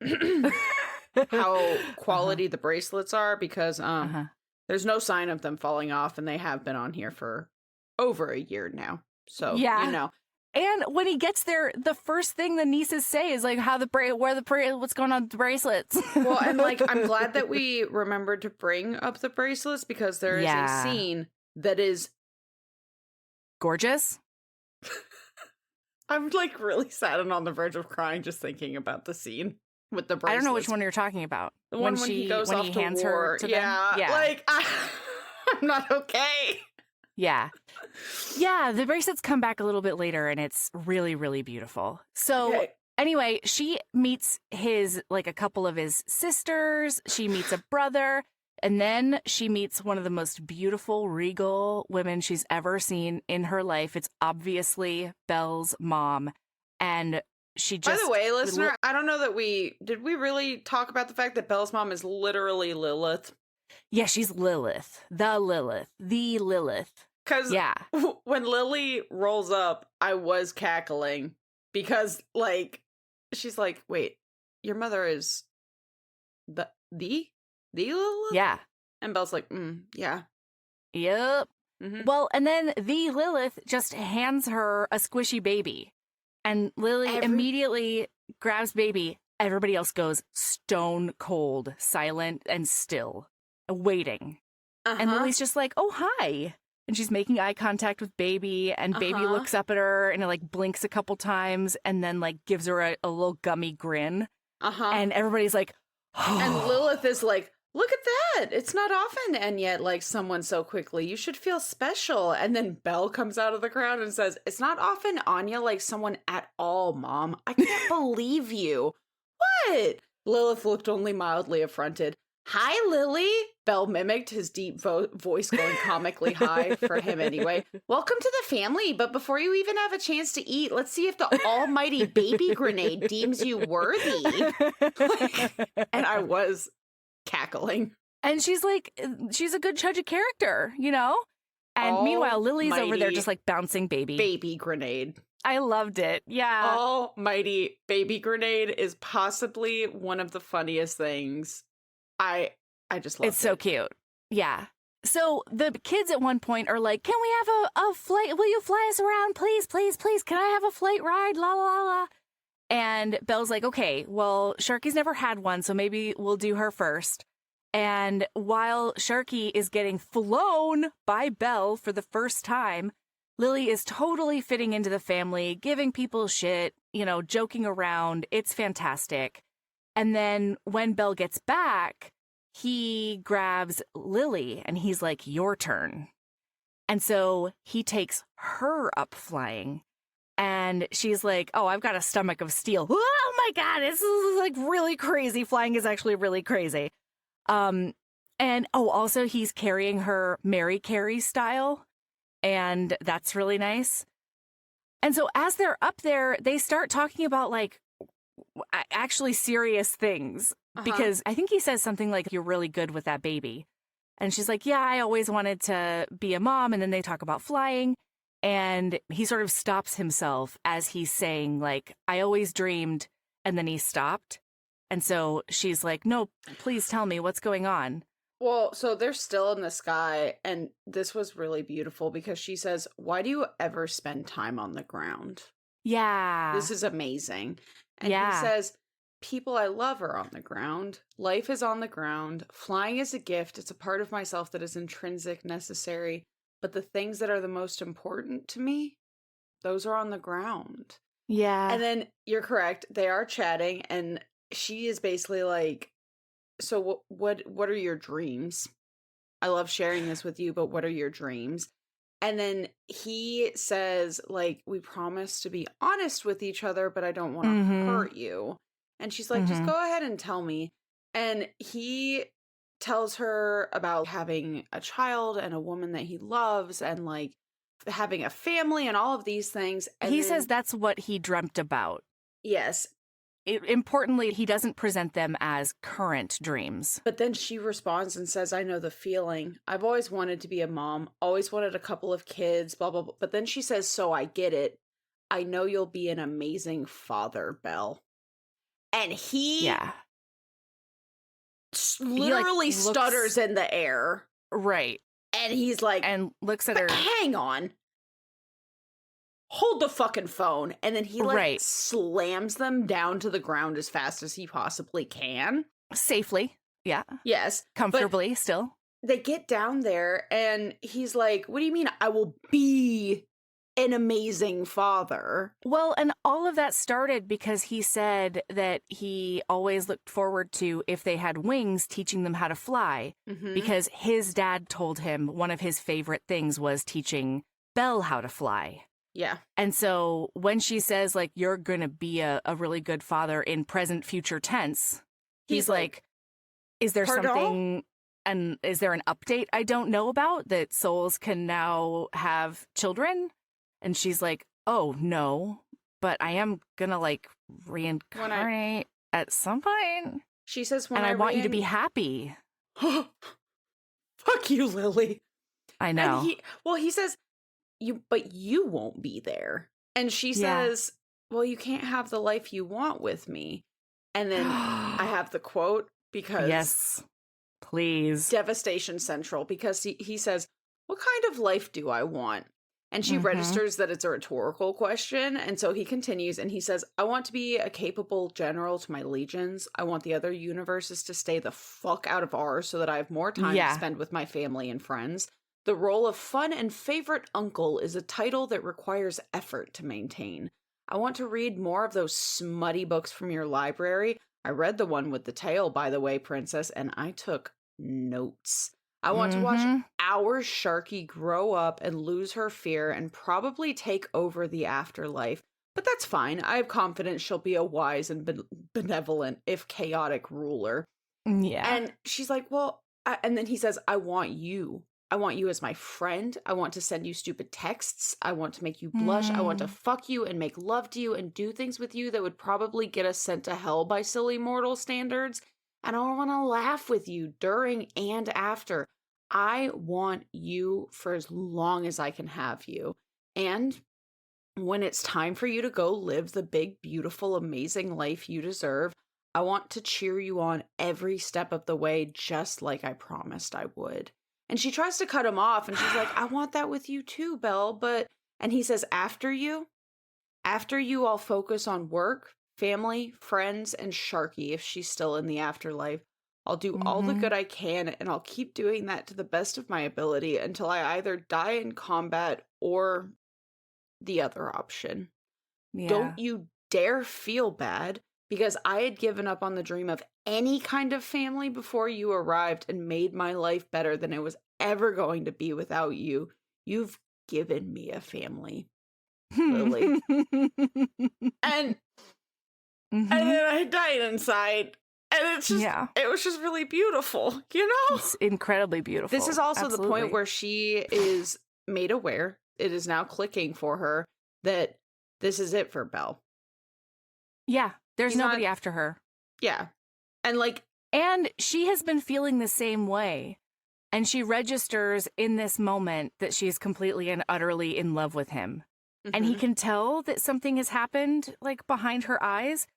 how quality the bracelets are, because Uh-huh. there's no sign of them falling off, and they have been on here for over a year now. So Yeah. And when he gets there, the first thing the nieces say is like, what's going on with the bracelets? Well, and like, I'm glad that we remembered to bring up the bracelets, because there is Yeah. a scene that is, Gorgeous. I'm like really sad and on the verge of crying just thinking about the scene with the bracelets. I don't know which one you're talking about. The one when he goes off to hands war. her to yeah, them. Yeah. like I'm not okay. Yeah. Yeah, the bracelets come back a little bit later and it's really, really beautiful. So Okay. anyway, she meets a couple of his sisters. She meets a brother. And then she meets one of the most beautiful, regal women she's ever seen in her life. It's obviously Belle's mom. And she By just... the way, listener, I don't know that did we really talk about the fact that Belle's mom is literally Lilith? Yeah, she's Lilith. The Lilith. Because Yeah. when Lily rolls up, I was cackling because, like, she's like, wait, your mother is the Lilith? Yeah. And Belle's like, yeah. Yep. Mhm. Well, and then the Lilith just hands her a squishy baby. And Lily immediately grabs baby. Everybody else goes stone cold, silent, and still, waiting. And Lily's just like, oh, hi. And she's making eye contact with baby. And baby looks up at her and it like blinks a couple times and then like gives her a little gummy grin. And everybody's like, oh. And Lilith is like, look at that. It's not often and yet like someone so quickly. You should feel special. And then Belle comes out of the crowd and says, it's not often Anya like someone at all, Mom. I can't believe you. What? Lilith looked only mildly affronted. Hi, Lily. Belle mimicked his deep voice going comically high for him anyway. Welcome to the family, but before you even have a chance to eat, let's see if the almighty baby grenade deems you worthy. And I was cackling. And she's like, she's a good judge of character, you know? And meanwhile, Lily's over there just like bouncing baby. Baby grenade. I loved it. Yeah. Almighty baby grenade is possibly one of the funniest things. I just love it. It's so cute. Yeah. So the kids at one point are like, can we have a flight? Will you fly us around? Please, please, please. Can I have a flight ride? La, la, la. And Belle's like, okay, well, Sharky's never had one, so maybe we'll do her first. And while Sharky is getting flown by Belle for the first time, Lily is totally fitting into the family, giving people shit, joking around. It's fantastic. And then when Belle gets back, he grabs Lily and he's like, your turn. And so he takes her up flying. And she's like, oh, I've got a stomach of steel. Oh my God, this is like really crazy. Flying is actually really crazy. And also he's carrying her Mary Carey style. And that's really nice. And so as they're up there, they start talking about like, actually serious things. Because I think he says something like, you're really good with that baby. And she's like, yeah, I always wanted to be a mom. And then they talk about flying. And he sort of stops himself as he's saying, like, I always dreamed. And then he stopped. And so she's like, no, please tell me what's going on. Well, so they're still in the sky. And this was really beautiful because she says, why do you ever spend time on the ground? Yeah. This is amazing. And he says, people I love are on the ground. Life is on the ground. Flying is a gift. It's a part of myself that is intrinsic, necessary. But the things that are the most important to me, those are on the ground. Yeah. And then you're correct. They are chatting, and she is basically like, so what are your dreams? I love sharing this with you, but what are your dreams? And then he says, like, we promise to be honest with each other, but I don't want to hurt you. And she's like, just go ahead and tell me. And he tells her about having a child and a woman that he loves and, like, having a family and all of these things. And he says that's what he dreamt about. Yes. Importantly, he doesn't present them as current dreams. But then she responds and says, I know the feeling. I've always wanted to be a mom, always wanted a couple of kids, blah, blah, blah. But then she says, so I get it. I know you'll be an amazing father, Belle. And he literally stutters in the air. Right. And he's like, and looks at her. Hang on. Hold the fucking phone. And then he slams them down to the ground as fast as he possibly can. Safely. Yeah. Yes. Comfortably still. They get down there and he's like, what do you mean I will be an amazing father? Well, and all of that started because he said that he always looked forward to, if they had wings, teaching them how to fly. Because his dad told him one of his favorite things was teaching Belle how to fly. Yeah. And so when she says, like, you're going to be a really good father in present future tense, he's like, is there something, and is there an update I don't know about that souls can now have children? And she's like, oh, no, but I am going to, like, reincarnate at some point. She says, and I want you to be happy. Fuck you, Lily. I know. And he says, but you won't be there. And she says, well, you can't have the life you want with me. And then I have the quote because... Yes, please. Devastation Central, because he says, what kind of life do I want? And she registers that it's a rhetorical question. And so he continues and he says, I want to be a capable general to my legions. I want the other universes to stay the fuck out of ours so that I have more time to spend with my family and friends. The role of fun and favorite uncle is a title that requires effort to maintain. I want to read more of those smutty books from your library. I read the one with the tail, by the way, princess, and I took notes. I want to watch our Sharky grow up and lose her fear and probably take over the afterlife. But that's fine. I have confidence she'll be a wise and benevolent, if chaotic, ruler. Yeah. And she's like, well, and then he says, I want you. I want you as my friend. I want to send you stupid texts. I want to make you blush. I want to fuck you and make love to you and do things with you that would probably get us sent to hell by silly mortal standards. And I want to laugh with you during and after. I want you for as long as I can have you. And when it's time for you to go live the big, beautiful, amazing life you deserve, I want to cheer you on every step of the way, just like I promised I would. And she tries to cut him off, and she's like, I want that with you too, Belle, but... And he says, after you, I'll focus on work, family, friends, and Sharky if she's still in the afterlife. I'll do all the good I can, and I'll keep doing that to the best of my ability until I either die in combat or the other option. Yeah. Don't you dare feel bad, because I had given up on the dream of any kind of family before you arrived and made my life better than it was ever going to be without you. You've given me a family, Lily. And then I died inside. And it's just, it was just really beautiful, you know? It's incredibly beautiful. This is also the point where she is made aware, it is now clicking for her, that this is it for Belle. Yeah. There's He's nobody not- after her. Yeah. And like, And she has been feeling the same way. And she registers in this moment that she's completely and utterly in love with him. And he mhm. can tell that something has happened, like, behind her eyes.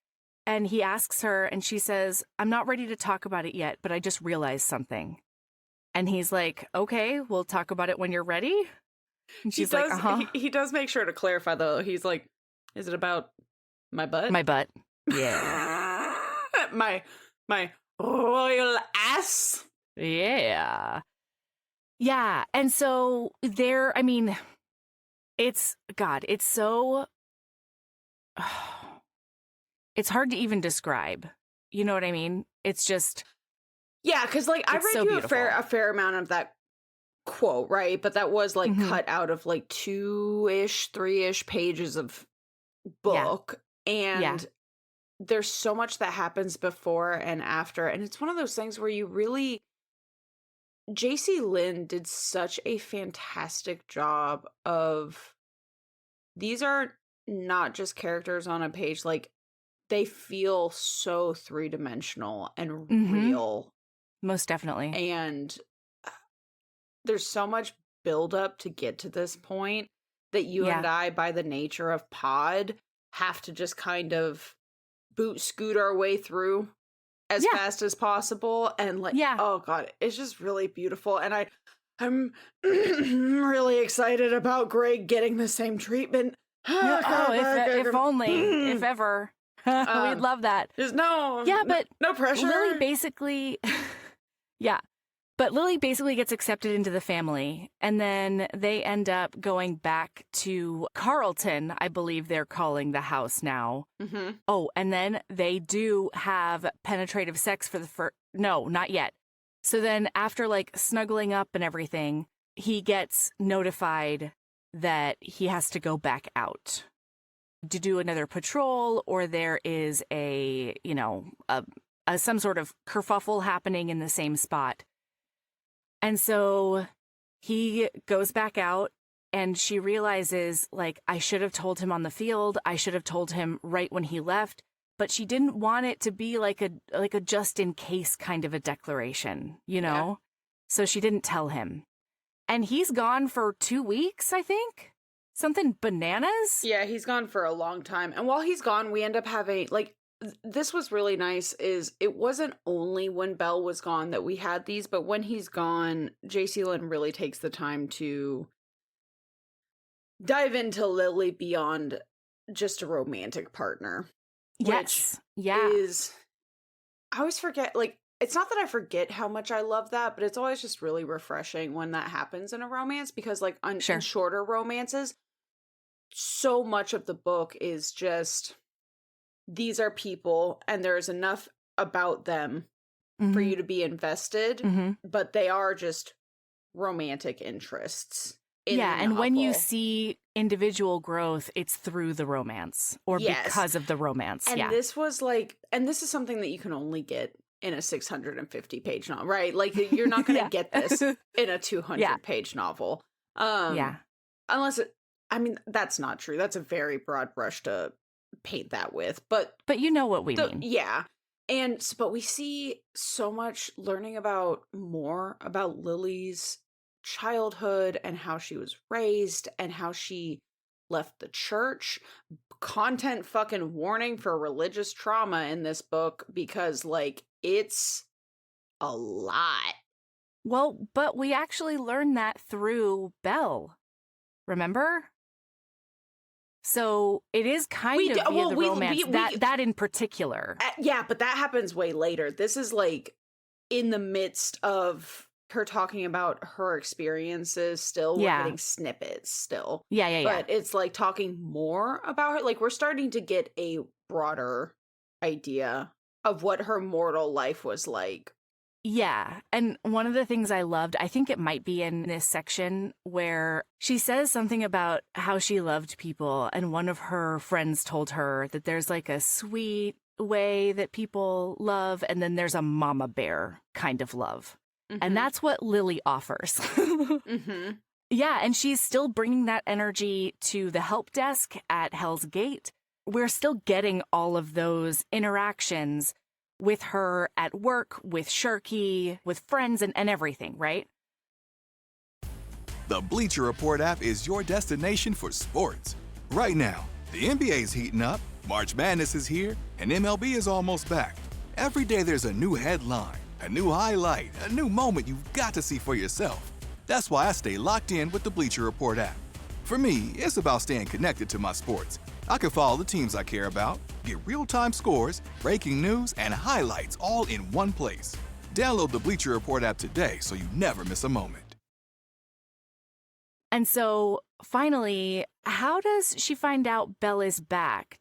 And he asks her, and she says, I'm not ready to talk about it yet, but I just realized something. And he's like, okay, we'll talk about it when you're ready. And she's like, He does make sure to clarify, though. He's like, is it about my butt? My butt. Yeah. my royal ass? Yeah. Yeah. And so there, I mean, it's so, it's hard to even describe. You know what I mean? It's just, Yeah, because like I It's read so you beautiful. a fair amount of that quote, right? But that was like Mhm. cut out of like 2-ish, 3-ish pages of book. And there's so much that happens before and after. And it's one of those things where you really Jaysea Lynn did such a fantastic job of these are not just characters on a page, like they feel so three-dimensional and Mhm. real. most definitely. And there's so much buildup to get to this point that you and I, by the nature of pod, have to just kind of scoot our way through as Yeah. fast as possible. And like, Yeah. oh God, it's just really beautiful. And I'm really excited about Greg getting the same treatment. Oh, if only, if ever. We'd love that. There's Yeah, but no pressure. Lily basically, yeah, but Lily basically gets accepted into the family, and then they end up going back to Carlton, I believe they're calling the house now. Mm-hmm. Oh, and then they do have penetrative sex for the first, no, not yet. So then after like snuggling up and everything, he gets notified that he has to go back out to do another patrol, or there is a, you know, some sort of kerfuffle happening in the same spot. And so he goes back out, and she realizes, like, I should have told him on the field. I should have told him right when he left. But she didn't want it to be like a just in case kind of a declaration, you know? Yeah. So she didn't tell him. And he's gone for 2 weeks, I think. Something bananas. Yeah, he's gone for a long time. And while he's gone, we end up having, like, this was really nice, is it wasn't only when Belle was gone that we had these, but when he's gone, Jaysea Lynn really takes the time to dive into Lily beyond just a romantic partner. Yes. Yeah. Is, I always forget, like, it's not that I forget how much I love that, but it's always just really refreshing when that happens in a romance, because like in Sure. shorter romances, so much of the book is just these are people and there's enough about them for you to be invested, Mm-hmm. but they are just romantic interests. in Yeah, the and when you novel. see individual growth, it's through the romance or Yes. because of the romance. And yeah. this was like, and this is something that you can only get in a 650-page novel, right? Like you're not going to Yeah. get this in a 200-page novel. Yeah. Unless I mean, that's not true. That's a very broad brush to paint that with. But But you know what we mean. yeah. But we see so much learning more about Lily's childhood and how she was raised and how she left the church. Content fucking warning for religious trauma in this book, because like it's a lot. Well, but we actually learned that through Belle. Remember? So it is kind We of d- via well, the we- romance, we- that in particular. Yeah, but that happens way later. This is like in the midst of her talking about her experiences still. We're Yeah. getting snippets still. Yeah. But it's like talking more about her. Like we're starting to get a broader idea of what her mortal life was like. Yeah. And one of the things I loved, I think it might be in this section where she says something about how she loved people. And one of her friends told her that there's like a sweet way that people love, and then there's a mama bear kind of love. And that's what Lily offers. Mm-hmm. Yeah. And she's still bringing that energy to the help desk at Hell's Gate. we're still getting all of those interactions with her at work, with Sharky, with friends, and everything, right? The Bleacher Report app is your destination for sports. Right now, the NBA's heating up, March Madness is here, and MLB is almost back. Every day there's a new headline, a new highlight, a new moment you've got to see for yourself. That's why I stay locked in with the Bleacher Report app. For me, it's about staying connected to my sports. I can follow the teams I care about, get real-time scores, breaking news, and highlights all in one place. Download the Bleacher Report app today so you never miss a moment. And so, finally, how does she find out Belle is back?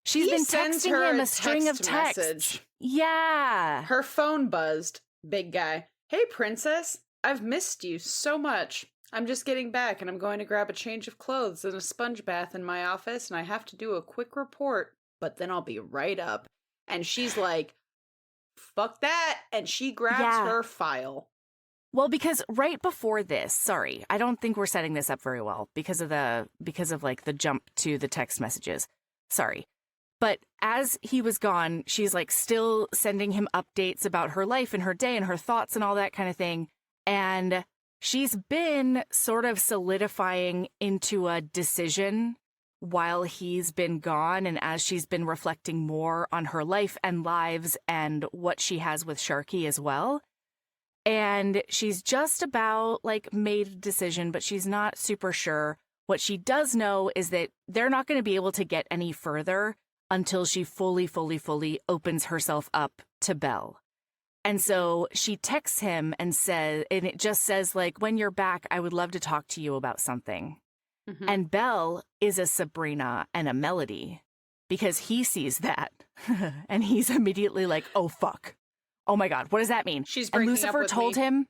She's been sends texting her him a a string of text texts. message. Yeah. Her phone buzzed. Big guy. Hey, princess. I've missed you so much. I'm just getting back and I'm going to grab a change of clothes and a sponge bath in my office and I have to do a quick report, but then I'll be right up. And she's like, fuck that. And she grabs her file. Well, because right before this, sorry, I don't think we're setting this up very well because of the jump to the text messages. Sorry. But as he was gone, she's like still sending him updates about her life and her day and her thoughts and all that kind of thing. And she's been sort of solidifying into a decision while he's been gone. And as she's been reflecting more on her life and lives and what she has with Sharky as well. And she's just about made a decision, but she's not super sure. What she does know is that they're not going to be able to get any further until she fully opens herself up to Belle. And so she texts him and it just says, when you're back, I would love to talk to you about something. Mm-hmm. And Belle is a Sabrina and a Melody because he sees that. And he's immediately like, oh, fuck. Oh my God, what does that mean? She's breaking Lucifer up with told me. him,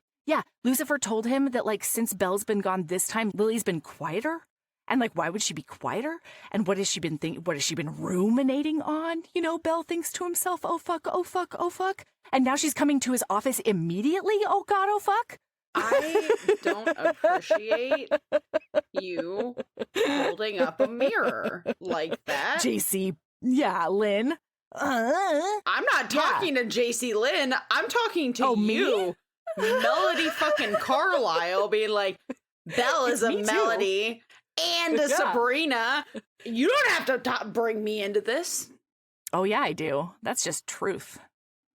Lucifer told him that since Belle's been gone this time, Lily's been quieter. And why would she be quieter? And what has she been thinking? What has she been ruminating on? Belle thinks to himself, oh fuck, oh fuck, oh fuck. And now she's coming to his office immediately. Oh God, oh fuck. I don't appreciate you holding up a mirror like that. Jaysea, Lynn. I'm not talking to Jaysea Lynn. I'm talking to you. Melody fucking Carlisle being like, Belle is a Melody and a Sabrina. You don't have to bring me into this. Oh, yeah, I do. That's just truth.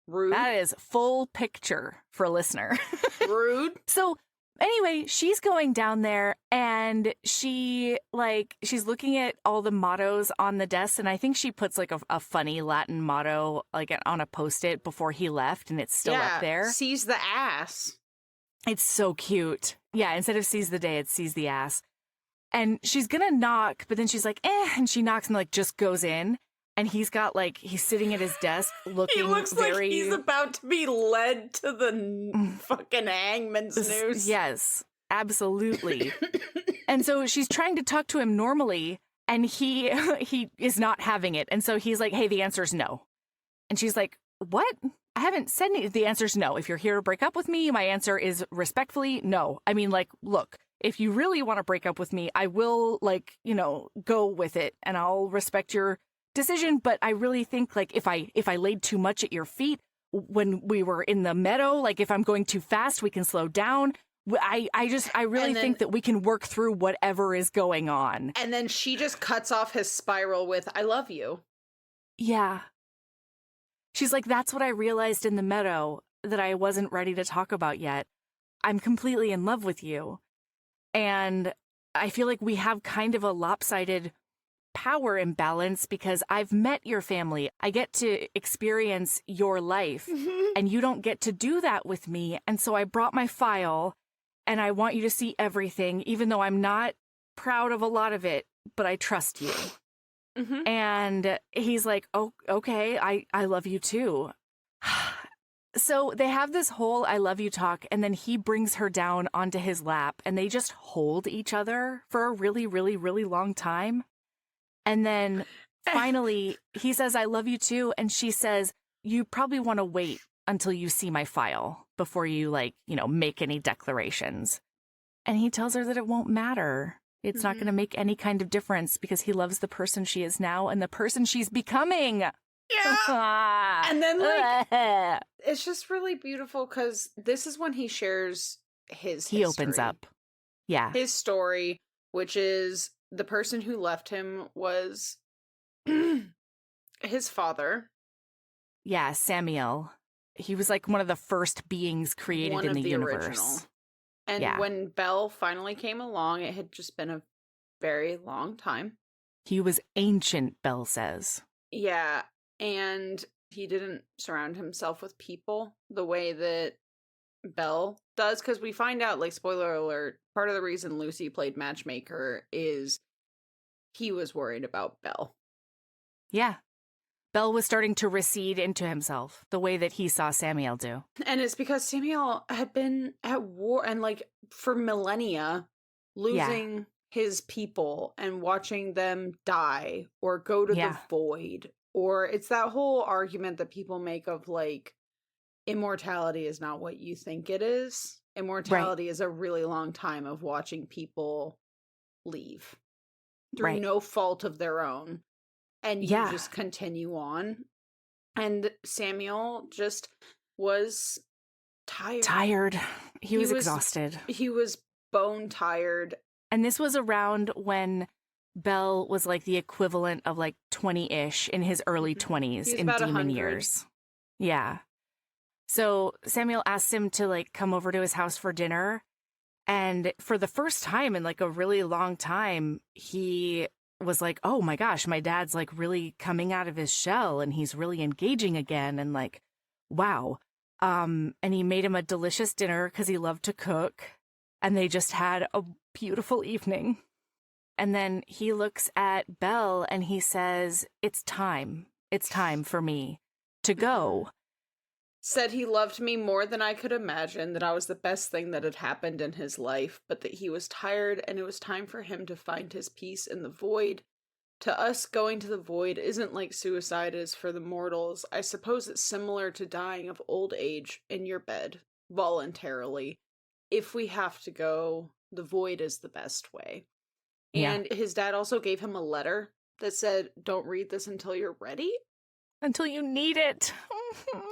Rude. That is full picture for a listener. Rude. So anyway, she's going down there and she's looking at all the mottos on the desk. And I think she puts a funny Latin motto on a Post-it before he left. And it's still up there. Seize the ass. It's so cute. Yeah. Instead of seize the day, it's seize the ass. And she's going to knock, but then she's like, and she knocks and just goes in. And he's got he's sitting at his desk looking he looks very... like he's about to be led to the fucking hangman's noose. Yes, absolutely. And so she's trying to talk to him normally, and he is not having it. And so he's like, hey, the answer's no. And she's like, what? I haven't said anything. The answer's no. If you're here to break up with me, my answer is respectfully no. I mean, look, if you really want to break up with me, I will, go with it, and I'll respect your decision, but I really think if I laid too much at your feet when we were in the meadow, if I'm going too fast, we can slow down. I really think that we can work through whatever is going on. And then she just cuts off his spiral with, I love you. Yeah. She's like, that's what I realized in the meadow that I wasn't ready to talk about yet. I'm completely in love with you. And I feel like we have kind of a lopsided power imbalance because I've met your family. I get to experience your life and you don't get to do that with me. And so I brought my file and I want you to see everything, even though I'm not proud of a lot of it, but I trust you. Mm-hmm. And he's like, oh, okay, I love you too. So they have this whole I love you talk, and then he brings her down onto his lap and they just hold each other for a really, really, really long time. And then finally, he says, I love you too. And she says, you probably want to wait until you see my file before you make any declarations. And he tells her that it won't matter It's not going to make any kind of difference because he loves the person she is now and the person she's becoming. Yeah. And then, like, it's just really beautiful because this is when he shares his history. He opens up. Yeah. His story, which is the person who left him was his father. Yeah, Samuel. He was like one of the first beings created in the universe. Original. And when Belle finally came along, it had just been a very long time. He was ancient, Belle says. Yeah, and he didn't surround himself with people the way that Belle does, because we find out, like, spoiler alert, part of the reason Lucy played matchmaker is he was worried about Belle. Yeah. Belle was starting to recede into himself the way that he saw Samuel do. And it's because Samuel had been at war and, like, for millennia, losing his people and watching them die or go to the void. Or it's that whole argument that people make of, like, immortality is not what you think it is. Immortality is a really long time of watching people leave through no fault of their own. And you just continue on. And Samuel just was tired. He was exhausted. He was bone tired. And this was around when Belle was like the equivalent of like 20-ish in his early 20s in demon 100. years. Yeah. So Samuel asked him to like come over to his house for dinner. And for the first time in like a really long time, he was like, oh my gosh, my dad's like really coming out of his shell and he's really engaging again. And like, wow. And he made him a delicious dinner because he loved to cook. And they just had a beautiful evening. And then he looks at Belle and he says, it's time. It's time for me to go. Said he loved me more than I could imagine, that I was the best thing that had happened in his life, but that he was tired and it was time for him to find his peace in the void. To us, going to the void isn't like suicide is for the mortals. I suppose it's similar to dying of old age in your bed, voluntarily. If we have to go, the void is the best way. And his dad also gave him a letter that said, don't read this until you're ready. Until you need it.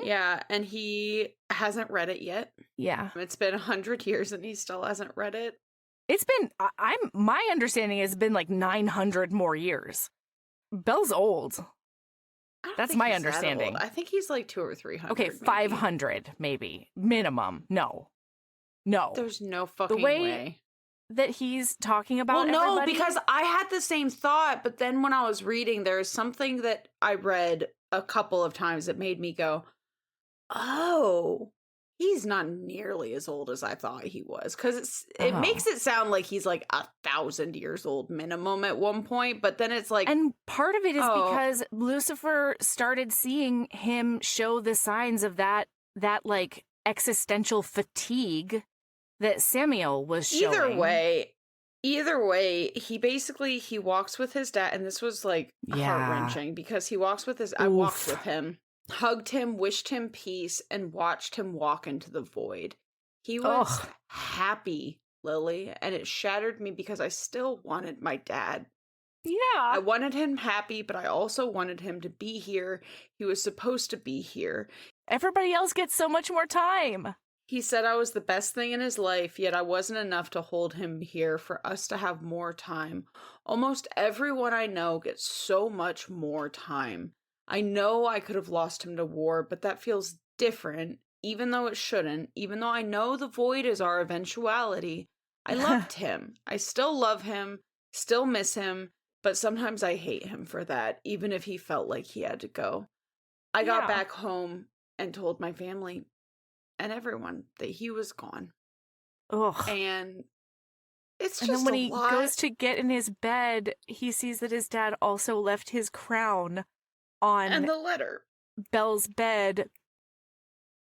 Yeah, and he hasn't read it yet. Yeah. It's been 100 years and he still hasn't read it. It's been, my understanding has been like 900 more years. Belle's old. That's my understanding. That I think he's like 200 or 300. Okay, 500 maybe. Minimum. No. There's no fucking way that he's talking about everybody? Because I had the same thought, but then when I was reading, there's something that I read a couple of times that made me go, oh, he's not nearly as old as I thought he was. Because it makes it sound like he's like 1,000 years old minimum at one point, but then it's like... And part of it is because Lucifer started seeing him show the signs of that like existential fatigue that Samuel was showing. Either way, he walks with his dad, and this was like heart-wrenching because he walks with I walked with him, hugged him, wished him peace, and watched him walk into the void. He was happy, Lily, and it shattered me because I still wanted my dad. Yeah. I wanted him happy, but I also wanted him to be here. He was supposed to be here. Everybody else gets so much more time. He said I was the best thing in his life, yet I wasn't enough to hold him here for us to have more time. Almost everyone I know gets so much more time. I know I could have lost him to war, but that feels different, even though it shouldn't. Even though I know the void is our eventuality, I loved him. I still love him, still miss him, but sometimes I hate him for that, even if he felt like he had to go. I got back home and told my family and everyone that he was gone. Ugh. And it's and just then when he lot. Goes to get in his bed, he sees that his dad also left his crown on and the letter Belle's bed,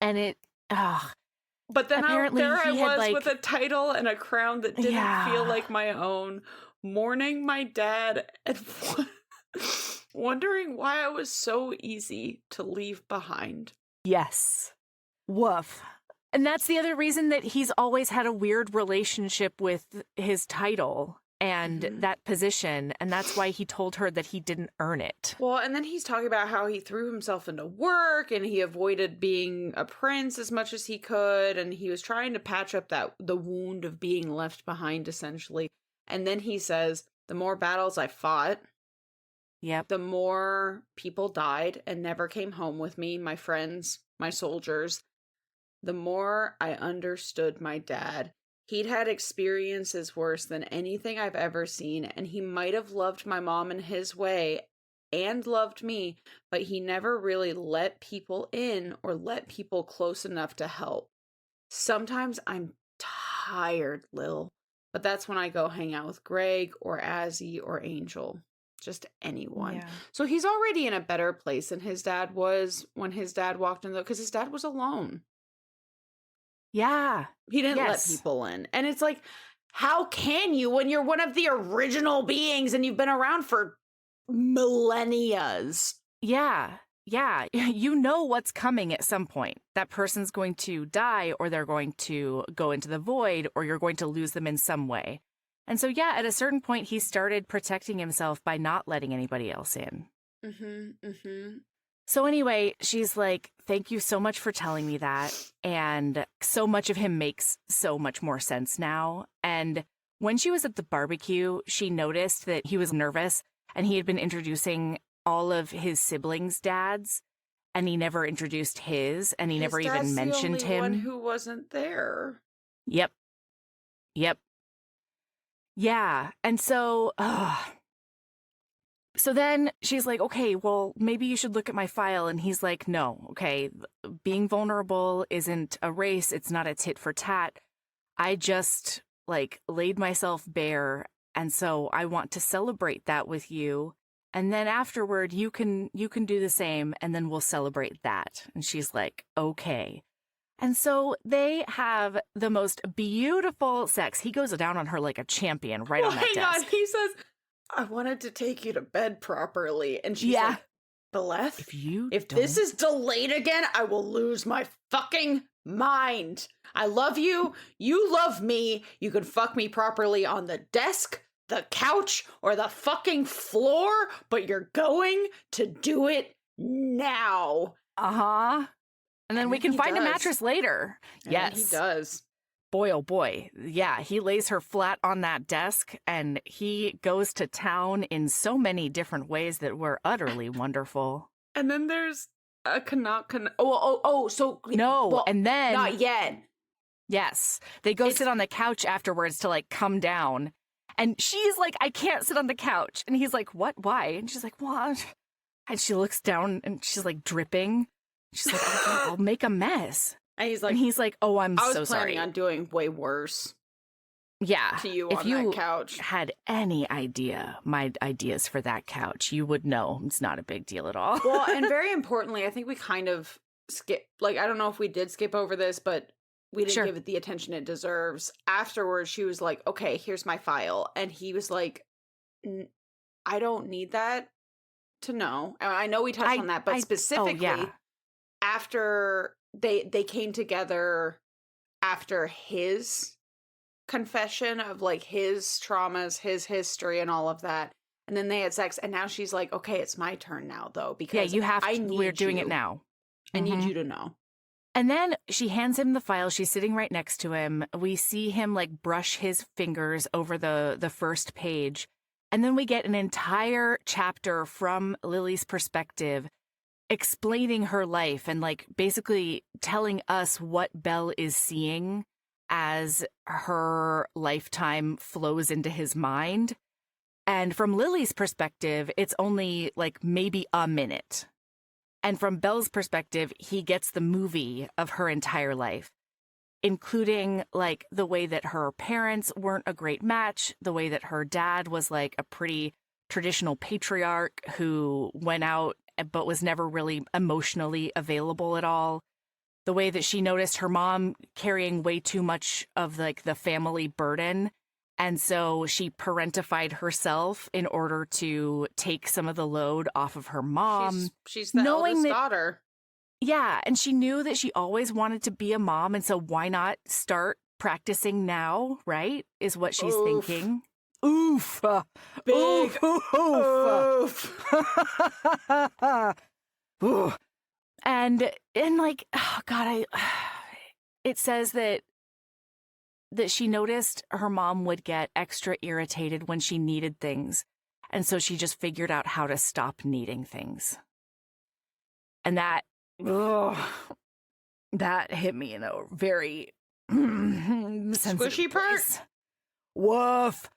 and it but then apparently there I was like, with a title and a crown that didn't feel like my own, mourning my dad and wondering why I was so easy to leave behind. Yes. Woof. And that's the other reason that he's always had a weird relationship with his title and that position, and that's why he told her that he didn't earn it. Well, and then he's talking about how he threw himself into work and he avoided being a prince as much as he could, and he was trying to patch up the wound of being left behind, essentially. And then he says, the more battles I fought, Yep. the more people died and never came home with me, my friends, my soldiers, the more I understood my dad. He'd had experiences worse than anything I've ever seen, and he might have loved my mom in his way and loved me, but he never really let people in or let people close enough to help. Sometimes I'm tired, Lil, but that's when I go hang out with Greg or Azzy or Angel. Just anyone. Yeah. So he's already in a better place than his dad was when his dad walked in, because his dad was alone. Yeah. He didn't Yes. let people in. And it's like, how can you when you're one of the original beings and you've been around for millennias? Yeah. Yeah. You know what's coming at some point. That person's going to die, or they're going to go into the void, or you're going to lose them in some way. And so, yeah, at a certain point, he started protecting himself by not letting anybody else in. So anyway, she's like, thank you so much for telling me that. And so much of him makes so much more sense now. And when she was at the barbecue, she noticed that he was nervous and he had been introducing all of his siblings' dads, and he never introduced his, and he never even mentioned the him. One who wasn't there. Yep. Yeah. And so, so then she's like, okay, well, maybe you should look at my file. And he's like, no, okay, being vulnerable isn't a race. It's not a tit for tat. I just laid myself bare. And so I want to celebrate that with you. And then afterward, you can do the same. And then we'll celebrate that. And she's like, okay. And so they have the most beautiful sex. He goes down on her like a champion on that desk. Hang on. He says, I wanted to take you to bed properly. And she's like, Belle, if this is delayed again, I will lose my fucking mind. I love you. You love me. You can fuck me properly on the desk, the couch, or the fucking floor, but you're going to do it now. Uh-huh. And then we can find a mattress later. Yes. He does. Boy, oh boy. Yeah, he lays her flat on that desk, and he goes to town in so many different ways that were utterly wonderful. And then there's a and then... Not yet. Yes. They go sit on the couch afterwards to, come down. And she's like, I can't sit on the couch. And he's like, what? Why? And she's like, what? And she looks down, and she's, dripping. She's like, I'll make a mess. And he's like, oh, I'm so sorry. I was planning on doing way worse. Yeah. To you if on you that couch. Had any idea my ideas for that couch, you would know it's not a big deal at all. Well, and very importantly, I think we kind of skip, I don't know if we did skip over this, but we didn't give it the attention it deserves. Afterwards, she was like, okay, here's my file. And he was like, I don't need that to know. I know we touched on that, but specifically, after they came together after his confession of his traumas, his history, and all of that, and then they had sex, and now she's like, okay, it's my turn now though, because we're doing it now. I need you to know. And then she hands him the file. She's sitting right next to him. We see him brush his fingers over the first page, and then we get an entire chapter from Lily's perspective, explaining her life and basically telling us what Belle is seeing as her lifetime flows into his mind. And from Lily's perspective, it's only maybe a minute. And from Belle's perspective, he gets the movie of her entire life, including the way that her parents weren't a great match, the way that her dad was a pretty traditional patriarch who went out but was never really emotionally available at all. The way that she noticed her mom carrying way too much of the family burden. And so she parentified herself in order to take some of the load off of her mom. She's the eldest daughter. Yeah. And she knew that she always wanted to be a mom. And so why not start practicing now, right? Is what she's thinking. Oof. Big oof. Oof. And like, oh God, it says that she noticed her mom would get extra irritated when she needed things. And so she just figured out how to stop needing things. And that hit me in a very squishy part. Woof.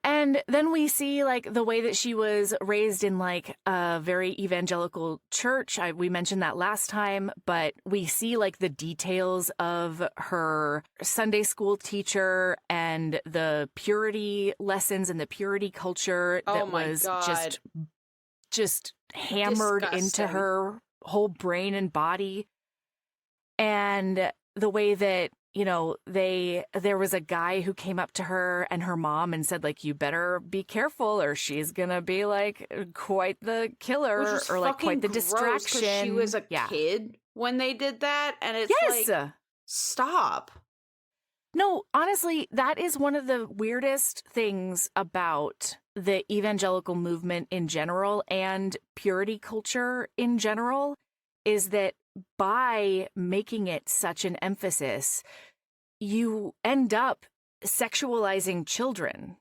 And then we see like the way that she was raised in like a very evangelical church. We mentioned that last time, but we see like the details of her Sunday school teacher and the purity lessons and the purity culture that was just hammered into her whole brain and body. And the way that, you know, there was a guy who came up to her and her mom and said, like, you better be careful or she's gonna be like quite the killer or like quite the distraction. She was a kid when they did that, and it's like, stop. No, honestly, that is one of the weirdest things about the evangelical movement in general and purity culture in general is that by making it such an emphasis, you end up sexualizing children.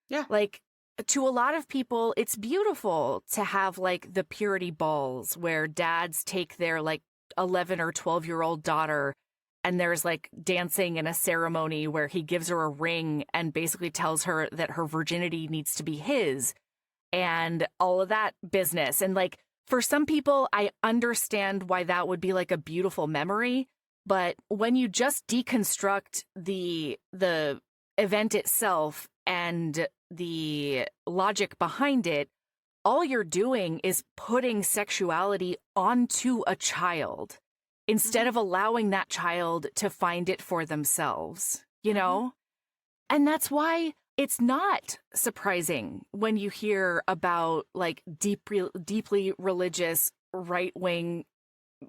Yeah. Like, to a lot of people, it's beautiful to have, like, the purity balls where dads take their, like, 11 or 12-year-old daughter and there's, like, dancing in a ceremony where he gives her a ring and basically tells her that her virginity needs to be his and all of that business. And, like, for some people, I understand why that would be like a beautiful memory, but when you just deconstruct the event itself and the logic behind it, all you're doing is putting sexuality onto a child instead of allowing that child to find it for themselves, you know? And that's why it's not surprising when you hear about like deeply religious right-wing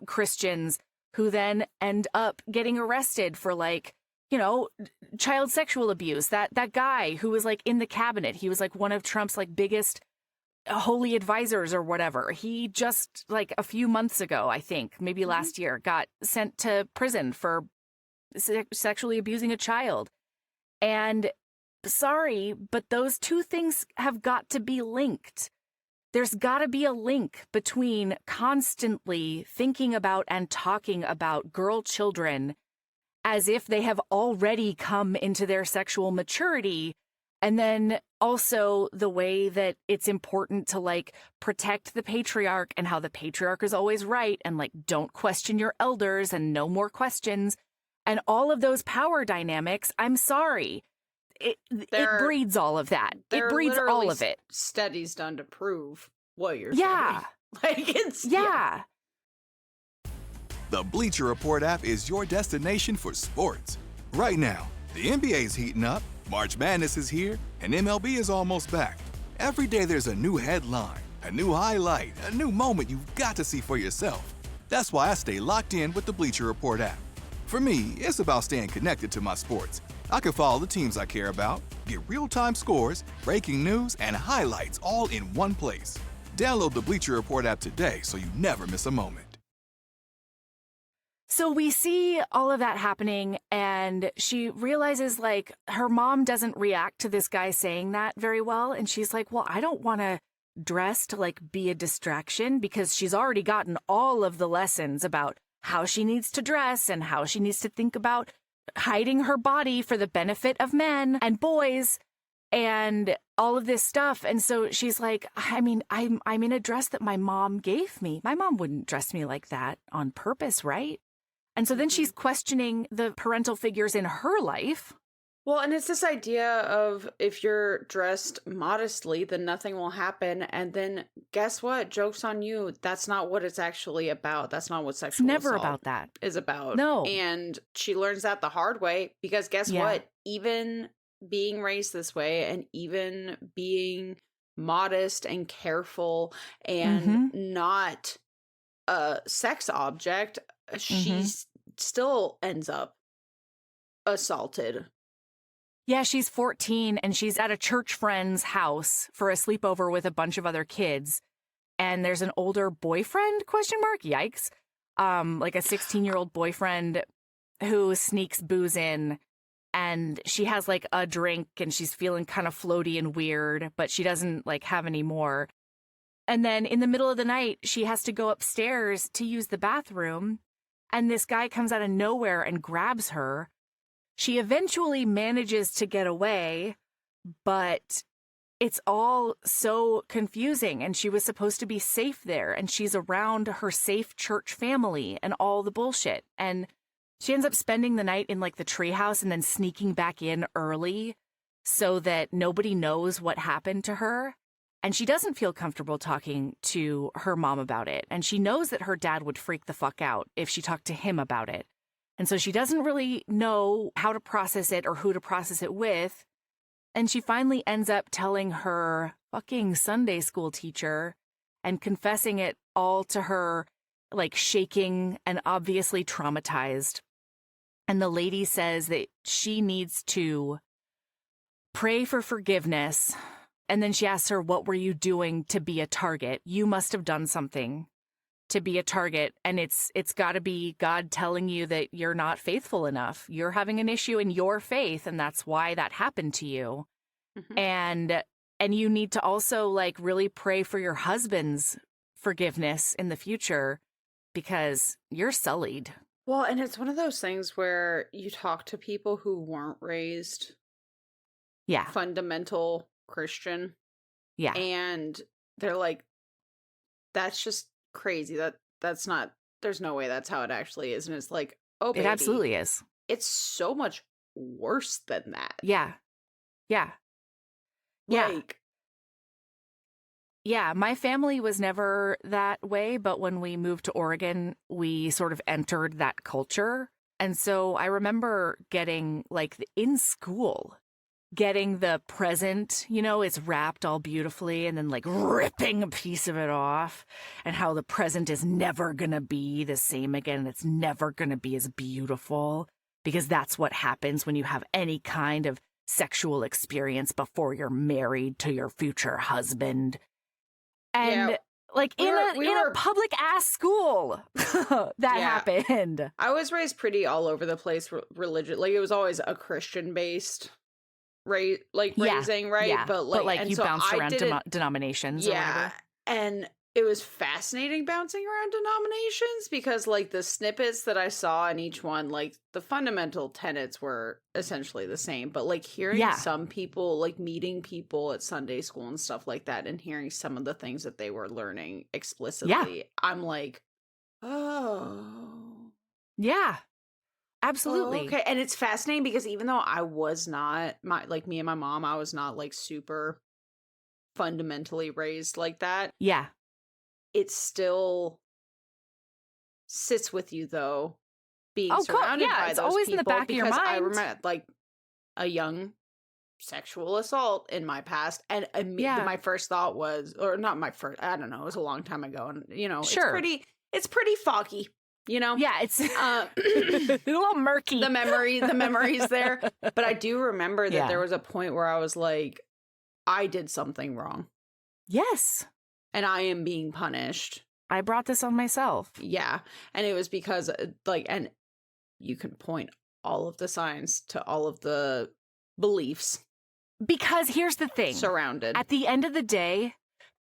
Christians who then end up getting arrested for like, you know, child sexual abuse. That guy who was like in the cabinet, he was like one of Trump's like biggest holy advisors or whatever. He just like a few months ago, I think, maybe last year, got sent to prison for sexually abusing a child. And sorry, but those two things have got to be linked. There's got to be a link between constantly thinking about and talking about girl children as if they have already come into their sexual maturity, and then also the way that it's important to like protect the patriarch and how the patriarch is always right and like don't question your elders and no more questions and all of those power dynamics. I'm sorry. It breeds all of that. It breeds all of it. Studies done to prove what you're saying. Like it's The Bleacher Report app is your destination for sports. Right now, the NBA's heating up, March Madness is here, and MLB is almost back. Every day there's a new headline, a new highlight, a new moment you've got to see for yourself. That's why I stay locked in with the Bleacher Report app. For me, it's about staying connected to my sports. I can follow the teams I care about, get real-time scores, breaking news, and highlights all in one place. Download the Bleacher Report app today so you never miss a moment. So we see all of that happening, and she realizes, like, her mom doesn't react to this guy saying that very well, and she's like, well, I don't want to dress to, like, be a distraction, because she's already gotten all of the lessons about how she needs to dress and how she needs to think about hiding her body for the benefit of men and boys and all of this stuff. And so she's like, I mean, I'm in a dress that my mom gave me. My mom wouldn't dress me like that on purpose, right? And so then she's questioning the parental figures in her life. Well, and it's this idea of if you're dressed modestly, then nothing will happen. And then guess what? Joke's on you. That's not what it's actually about. That's not what sexual never assault about that. is about. No. And she learns that the hard way because guess what? Even being raised this way and even being modest and careful and not a sex object, she still ends up assaulted Yeah, she's 14 and she's at a church friend's house for a sleepover with a bunch of other kids. And there's an older boyfriend, ? Yikes. Like a 16-year-old boyfriend who sneaks booze in, and she has like a drink and she's feeling kind of floaty and weird, but she doesn't like have any more. And then in the middle of the night, she has to go upstairs to use the bathroom. And this guy comes out of nowhere and grabs her. She eventually manages to get away, but it's all so confusing. And she was supposed to be safe there. And she's around her safe church family and all the bullshit. And she ends up spending the night in like the treehouse and then sneaking back in early so that nobody knows what happened to her. And she doesn't feel comfortable talking to her mom about it. And she knows that her dad would freak the fuck out if she talked to him about it. And so she doesn't really know how to process it or who to process it with. And she finally ends up telling her fucking Sunday school teacher and confessing it all to her, like shaking and obviously traumatized. And the lady says that she needs to pray for forgiveness. And then she asks her, what were you doing to be a target? You must have done something to be a target. And it's got to be God telling you that you're not faithful enough. You're having an issue in your faith, and that's why that happened to you. Mm-hmm. And you need to also like really pray for your husband's forgiveness in the future because you're sullied. Well, and it's one of those things where you talk to people who weren't raised fundamental Christian. Yeah. And they're like, that's just crazy. That's not, there's no way that's how it actually is. And it's like, oh, baby, it absolutely is. It's so much worse than that. Yeah. Yeah. Like, yeah, my family was never that way, but when we moved to Oregon, we sort of entered that culture. And so I remember getting, like, in school, getting the present, you know, it's wrapped all beautifully, and then, like, ripping a piece of it off, and how the present is never going to be the same again. It's never going to be as beautiful, because that's what happens when you have any kind of sexual experience before you're married to your future husband. And like in a public ass school that happened. I was raised pretty all over the place religion. Like it was always a Christian based raising, right? Yeah. But like you bounced around denominations or whatever. And it was fascinating bouncing around denominations because like the snippets that I saw in each one, like the fundamental tenets were essentially the same, but like hearing some people, like meeting people at Sunday school and stuff like that, and hearing some of the things that they were learning explicitly, I'm like, oh. Yeah, absolutely. Oh, okay. And it's fascinating because even though I was not, me and my mom, I was not like super fundamentally raised like that. Yeah. It still sits with you, though, being surrounded by it's those always people. In the back of your mind. I remember, like, a young sexual assault in my past, and my first thought was, or not my first, I don't know, it was a long time ago, and, you know, it's pretty foggy, you know? Yeah, it's a little murky. The memories there. But I do remember that there was a point where I was like, I did something wrong. Yes. And I am being punished. I brought this on myself. Yeah. And it was because, like, and you can point all of the signs to all of the beliefs. Because here's the thing. Surrounded. At the end of the day,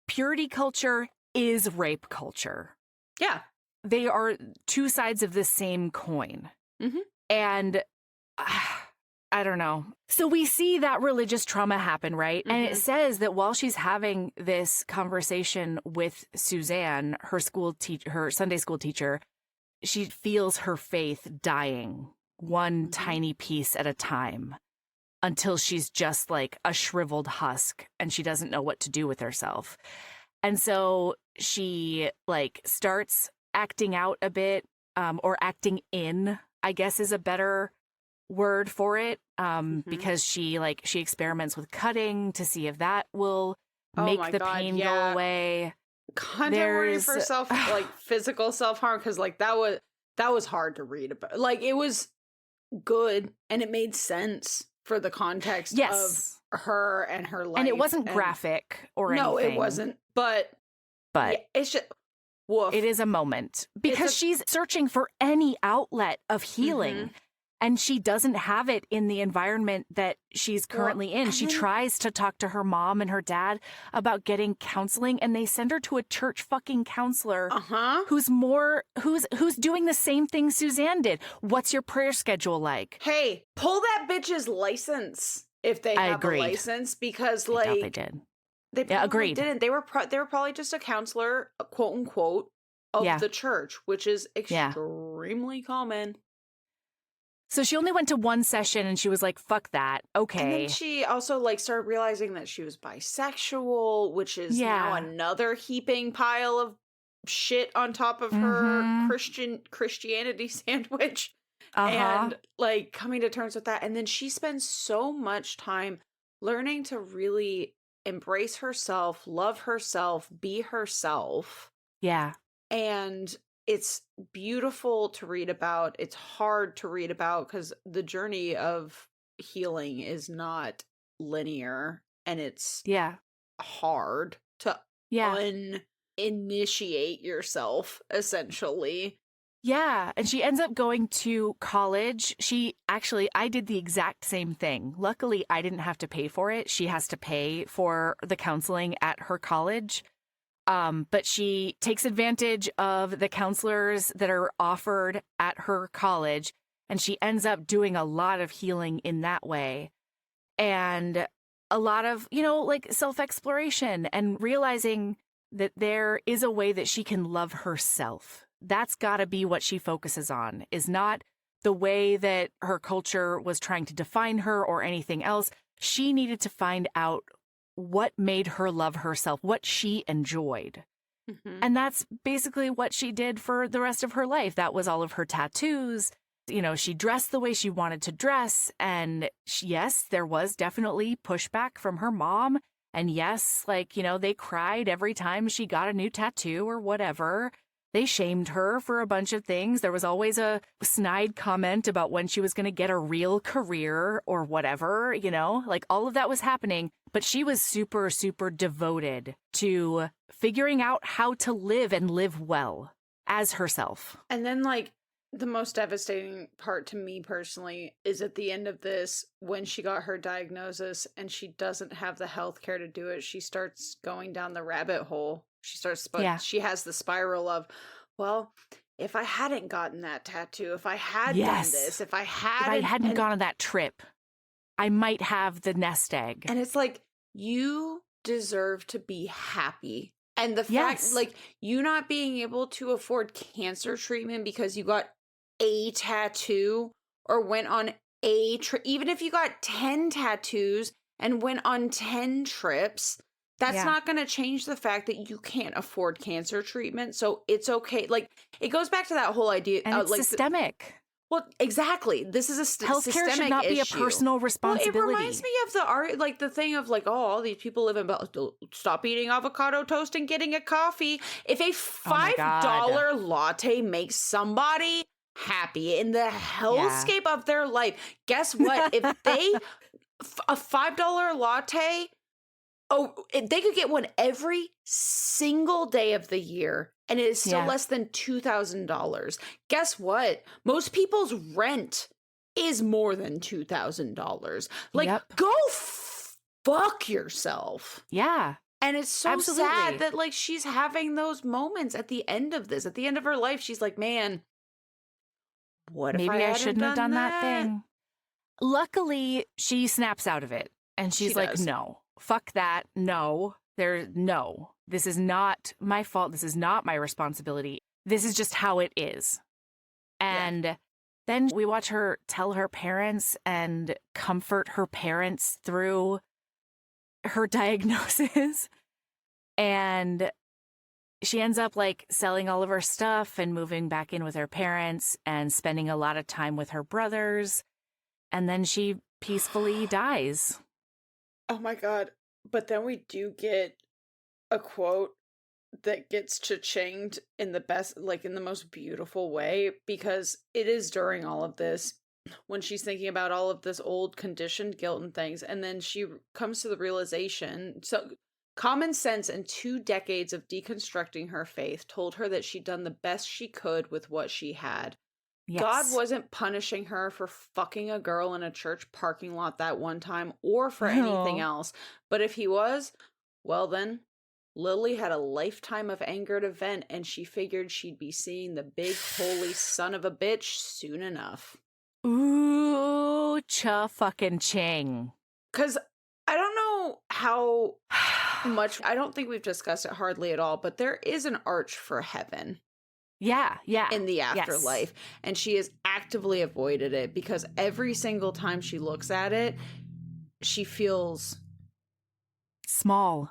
purity culture is rape culture. Yeah. They are two sides of the same coin. Mm-hmm. And I don't know. So we see that religious trauma happen, right? Mm-hmm. And it says that while she's having this conversation with Suzanne, her Sunday school teacher, she feels her faith dying one tiny piece at a time until she's just like a shriveled husk and she doesn't know what to do with herself. And so she like starts acting out a bit, or acting in, I guess is a better word for it, because she experiments with cutting to see if that will make the pain go away. Content warning for physical self-harm, because like that was hard to read about. Like it was good and it made sense, for the context Yes. of her and her life. And it wasn't graphic or anything. No, it wasn't. But yeah, it's just, woof. it is a moment because she's searching for any outlet of healing. And she doesn't have it in the environment that she's currently in. She tries to talk to her mom and her dad about getting counseling, and they send her to a church fucking counselor who's doing the same thing Suzanne did. What's your prayer schedule like? Hey, pull that bitch's license if they have a license, because I doubt like they did. They probably agreed. didn't. They were probably just a counselor, quote unquote, of the church, which is extremely common. So she only went to one session and she was like, fuck that. Okay. And then she also like started realizing that she was bisexual, which is now another heaping pile of shit on top of her Christianity sandwich. And like coming to terms with that. And then she spends so much time learning to really embrace herself, love herself, be herself. Yeah. And it's beautiful to read about. It's hard to read about because the journey of healing is not linear, and it's hard to initiate yourself, essentially. Yeah, and she ends up going to college. I did the exact same thing. Luckily, I didn't have to pay for it. She has to pay for the counseling at her college. But she takes advantage of the counselors that are offered at her college, and she ends up doing a lot of healing in that way. And a lot of, like self-exploration and realizing that there is a way that she can love herself. That's got to be what she focuses on, is not the way that her culture was trying to define her or anything else. She needed to find out what made her love herself, what she enjoyed. And that's basically what she did for the rest of her life. That was all of her tattoos. She dressed the way she wanted to dress. And yes, there was definitely pushback from her mom. And yes, they cried every time she got a new tattoo or whatever. They shamed her for a bunch of things. There was always a snide comment about when she was going to get a real career or whatever, all of that was happening. But she was super, super devoted to figuring out how to live and live well as herself. And then, the most devastating part to me personally is at the end of this, when she got her diagnosis and she doesn't have the healthcare to do it, she starts going down the rabbit hole. She has the spiral of, well, if I hadn't gotten that tattoo, if I had done this, if I hadn't gone on that trip, I might have the nest egg. And it's like, you deserve to be happy. And the fact, you not being able to afford cancer treatment because you got a tattoo or went on a trip, even if you got 10 tattoos and went on 10 trips, that's not going to change the fact that you can't afford cancer treatment. So it's okay. It goes back to that whole idea. And it's systemic. Well, exactly. This is a healthcare systemic should not issue. be a personal responsibility. Well, it reminds me of the thing of all these people live in stop eating avocado toast and getting a coffee. If a $5 latte makes somebody happy in the hellscape of their life, guess what? If they a $5 latte, they could get one every single day of the year, and it is still less than $2,000. Guess what? Most people's rent is more than $2,000. Go fuck yourself. Yeah. And it's so sad that she's having those moments at the end of this. At the end of her life, she's like, man, what if I shouldn't have done that thing? Luckily, she snaps out of it, and she's like, no. Fuck that. No. This is not my fault. This is not my responsibility. This is just how it is. And then we watch her tell her parents and comfort her parents through her diagnosis. And she ends up selling all of her stuff and moving back in with her parents and spending a lot of time with her brothers. And then she peacefully dies. Oh my God. But then we do get a quote that gets cha-chinged in the best, in the most beautiful way, because it is during all of this. when she's thinking about all of this old conditioned guilt and things. And then she comes to the realization, so common sense and 2 decades of deconstructing her faith told her that she'd done the best she could with what she had. Yes. God wasn't punishing her for fucking a girl in a church parking lot that one time or for anything else. But if he was, well then, Lily had a lifetime of anger to vent, and she figured she'd be seeing the big holy son of a bitch soon enough. Ooh, cha-fucking-ching. Because I don't know how much, I don't think we've discussed it hardly at all, but there is an arch for heaven. Yeah. In the afterlife. Yes. And she has actively avoided it because every single time she looks at it, she feels small,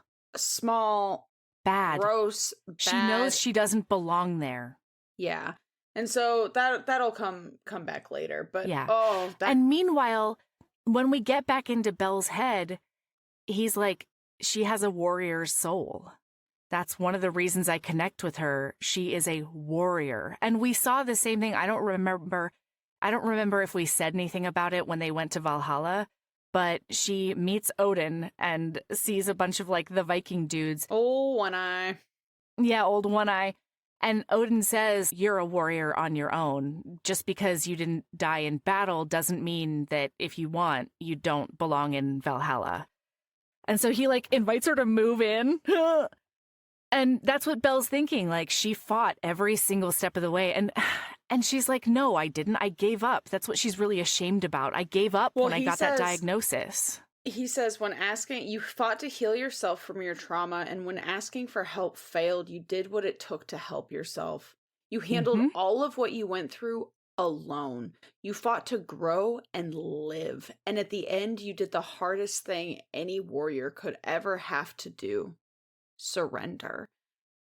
bad, gross, bad. She knows she doesn't belong there. Yeah. And so that'll come back later. But yeah. And meanwhile, when we get back into Belle's head, he's like, she has a warrior's soul. That's one of the reasons I connect with her. She is a warrior. And we saw the same thing. I don't remember if we said anything about it when they went to Valhalla, but she meets Odin and sees a bunch of like the Viking dudes. Oh, One Eye. Yeah, old One Eye. And Odin says, you're a warrior on your own. Just because you didn't die in battle doesn't mean that if you want, you don't belong in Valhalla. And so he like invites her to move in. And that's what Belle's thinking. Like, she fought every single step of the way. And she's like, no, I didn't. I gave up. That's what she's really ashamed about. I gave up when I got that diagnosis. He says, when asking, you fought to heal yourself from your trauma. And when asking for help failed, you did what it took to help yourself. You handled all of what you went through alone. You fought to grow and live. And at the end, you did the hardest thing any warrior could ever have to do. Surrender.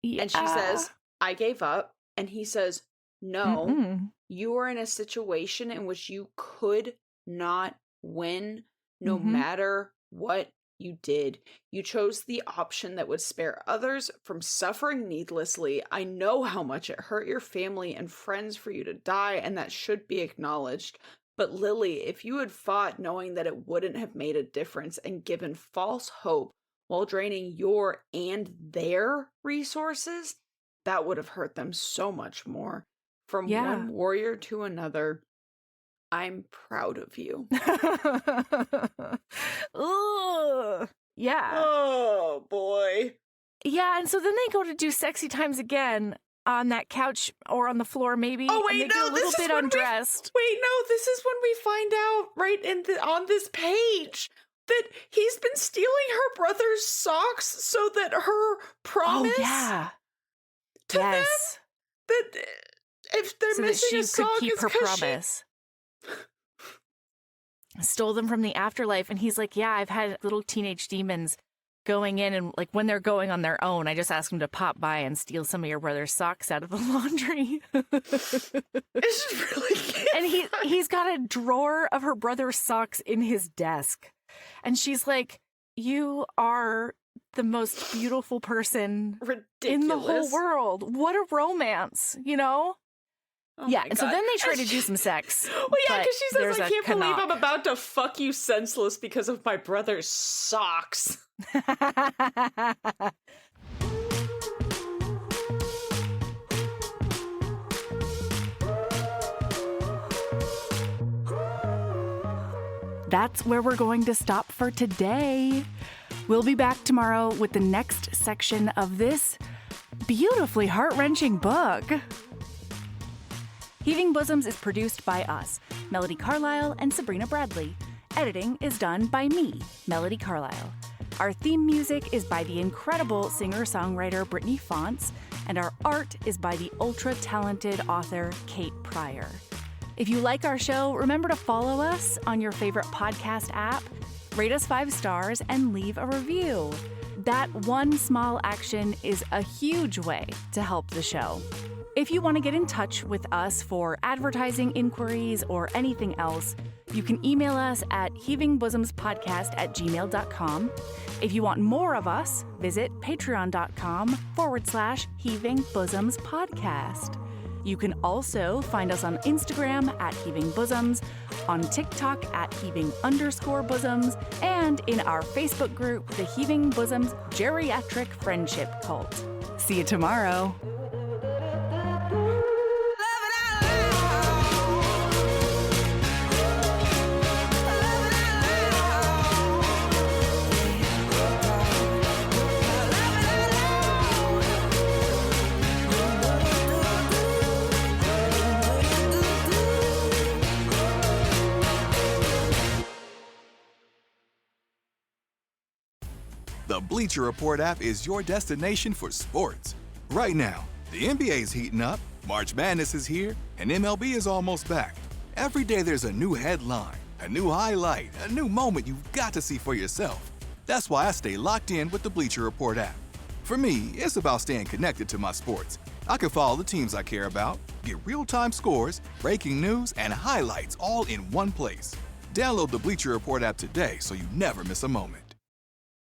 Yeah. And she says, I gave up. And he says, no, you are in a situation in which you could not win no matter what you did. You chose the option that would spare others from suffering needlessly. I know how much it hurt your family and friends for you to die, and that should be acknowledged. But Lily, if you had fought knowing that it wouldn't have made a difference and given false hope while draining your and their resources, that would have hurt them so much more. From one warrior to another, I'm proud of you. Ugh. Yeah. Oh, boy. Yeah, and so then they go to do sexy times again on that couch or on the floor, maybe. Oh, wait, and they get a little bit undressed. This is when we find out on this page that he's been stealing her brother's socks so that her promise to them, that if they're missing a sock, keep her promise. Stole them from the afterlife, and he's like, yeah, I've had little teenage demons going in, and like when they're going on their own, I just ask them to pop by and steal some of your brother's socks out of the laundry. It's really cute. And he's got a drawer of her brother's socks in his desk. And she's like, you are the most beautiful person in the whole world. What a romance, you know? Oh yeah, and so then they try to do some sex. Well, yeah, because she says, I can't believe I'm about to fuck you senseless because of my brother's socks. That's where we're going to stop for today. We'll be back tomorrow with the next section of this beautifully heart-wrenching book. Heaving Bosoms is produced by us, Melody Carlisle and Sabrina Bradley. Editing is done by me, Melody Carlisle. Our theme music is by the incredible singer-songwriter Brittany Fonts, and our art is by the ultra-talented author Kate Pryor. If you like our show, remember to follow us on your favorite podcast app, rate us 5 stars, and leave a review. That one small action is a huge way to help the show. If you want to get in touch with us for advertising inquiries or anything else, you can email us at heavingbosomspodcast@gmail.com. If you want more of us, visit patreon.com/heavingbosomspodcast. You can also find us on Instagram at Heaving Bosoms, on TikTok at Heaving_Bosoms, and in our Facebook group, the Heaving Bosoms Geriatric Friendship Cult. See you tomorrow. The Bleacher Report app is your destination for sports. Right now, the NBA's heating up, March Madness is here, and MLB is almost back. Every day there's a new headline, a new highlight, a new moment you've got to see for yourself. That's why I stay locked in with the Bleacher Report app. For me, it's about staying connected to my sports. I can follow the teams I care about, get real-time scores, breaking news, and highlights all in one place. Download the Bleacher Report app today so you never miss a moment.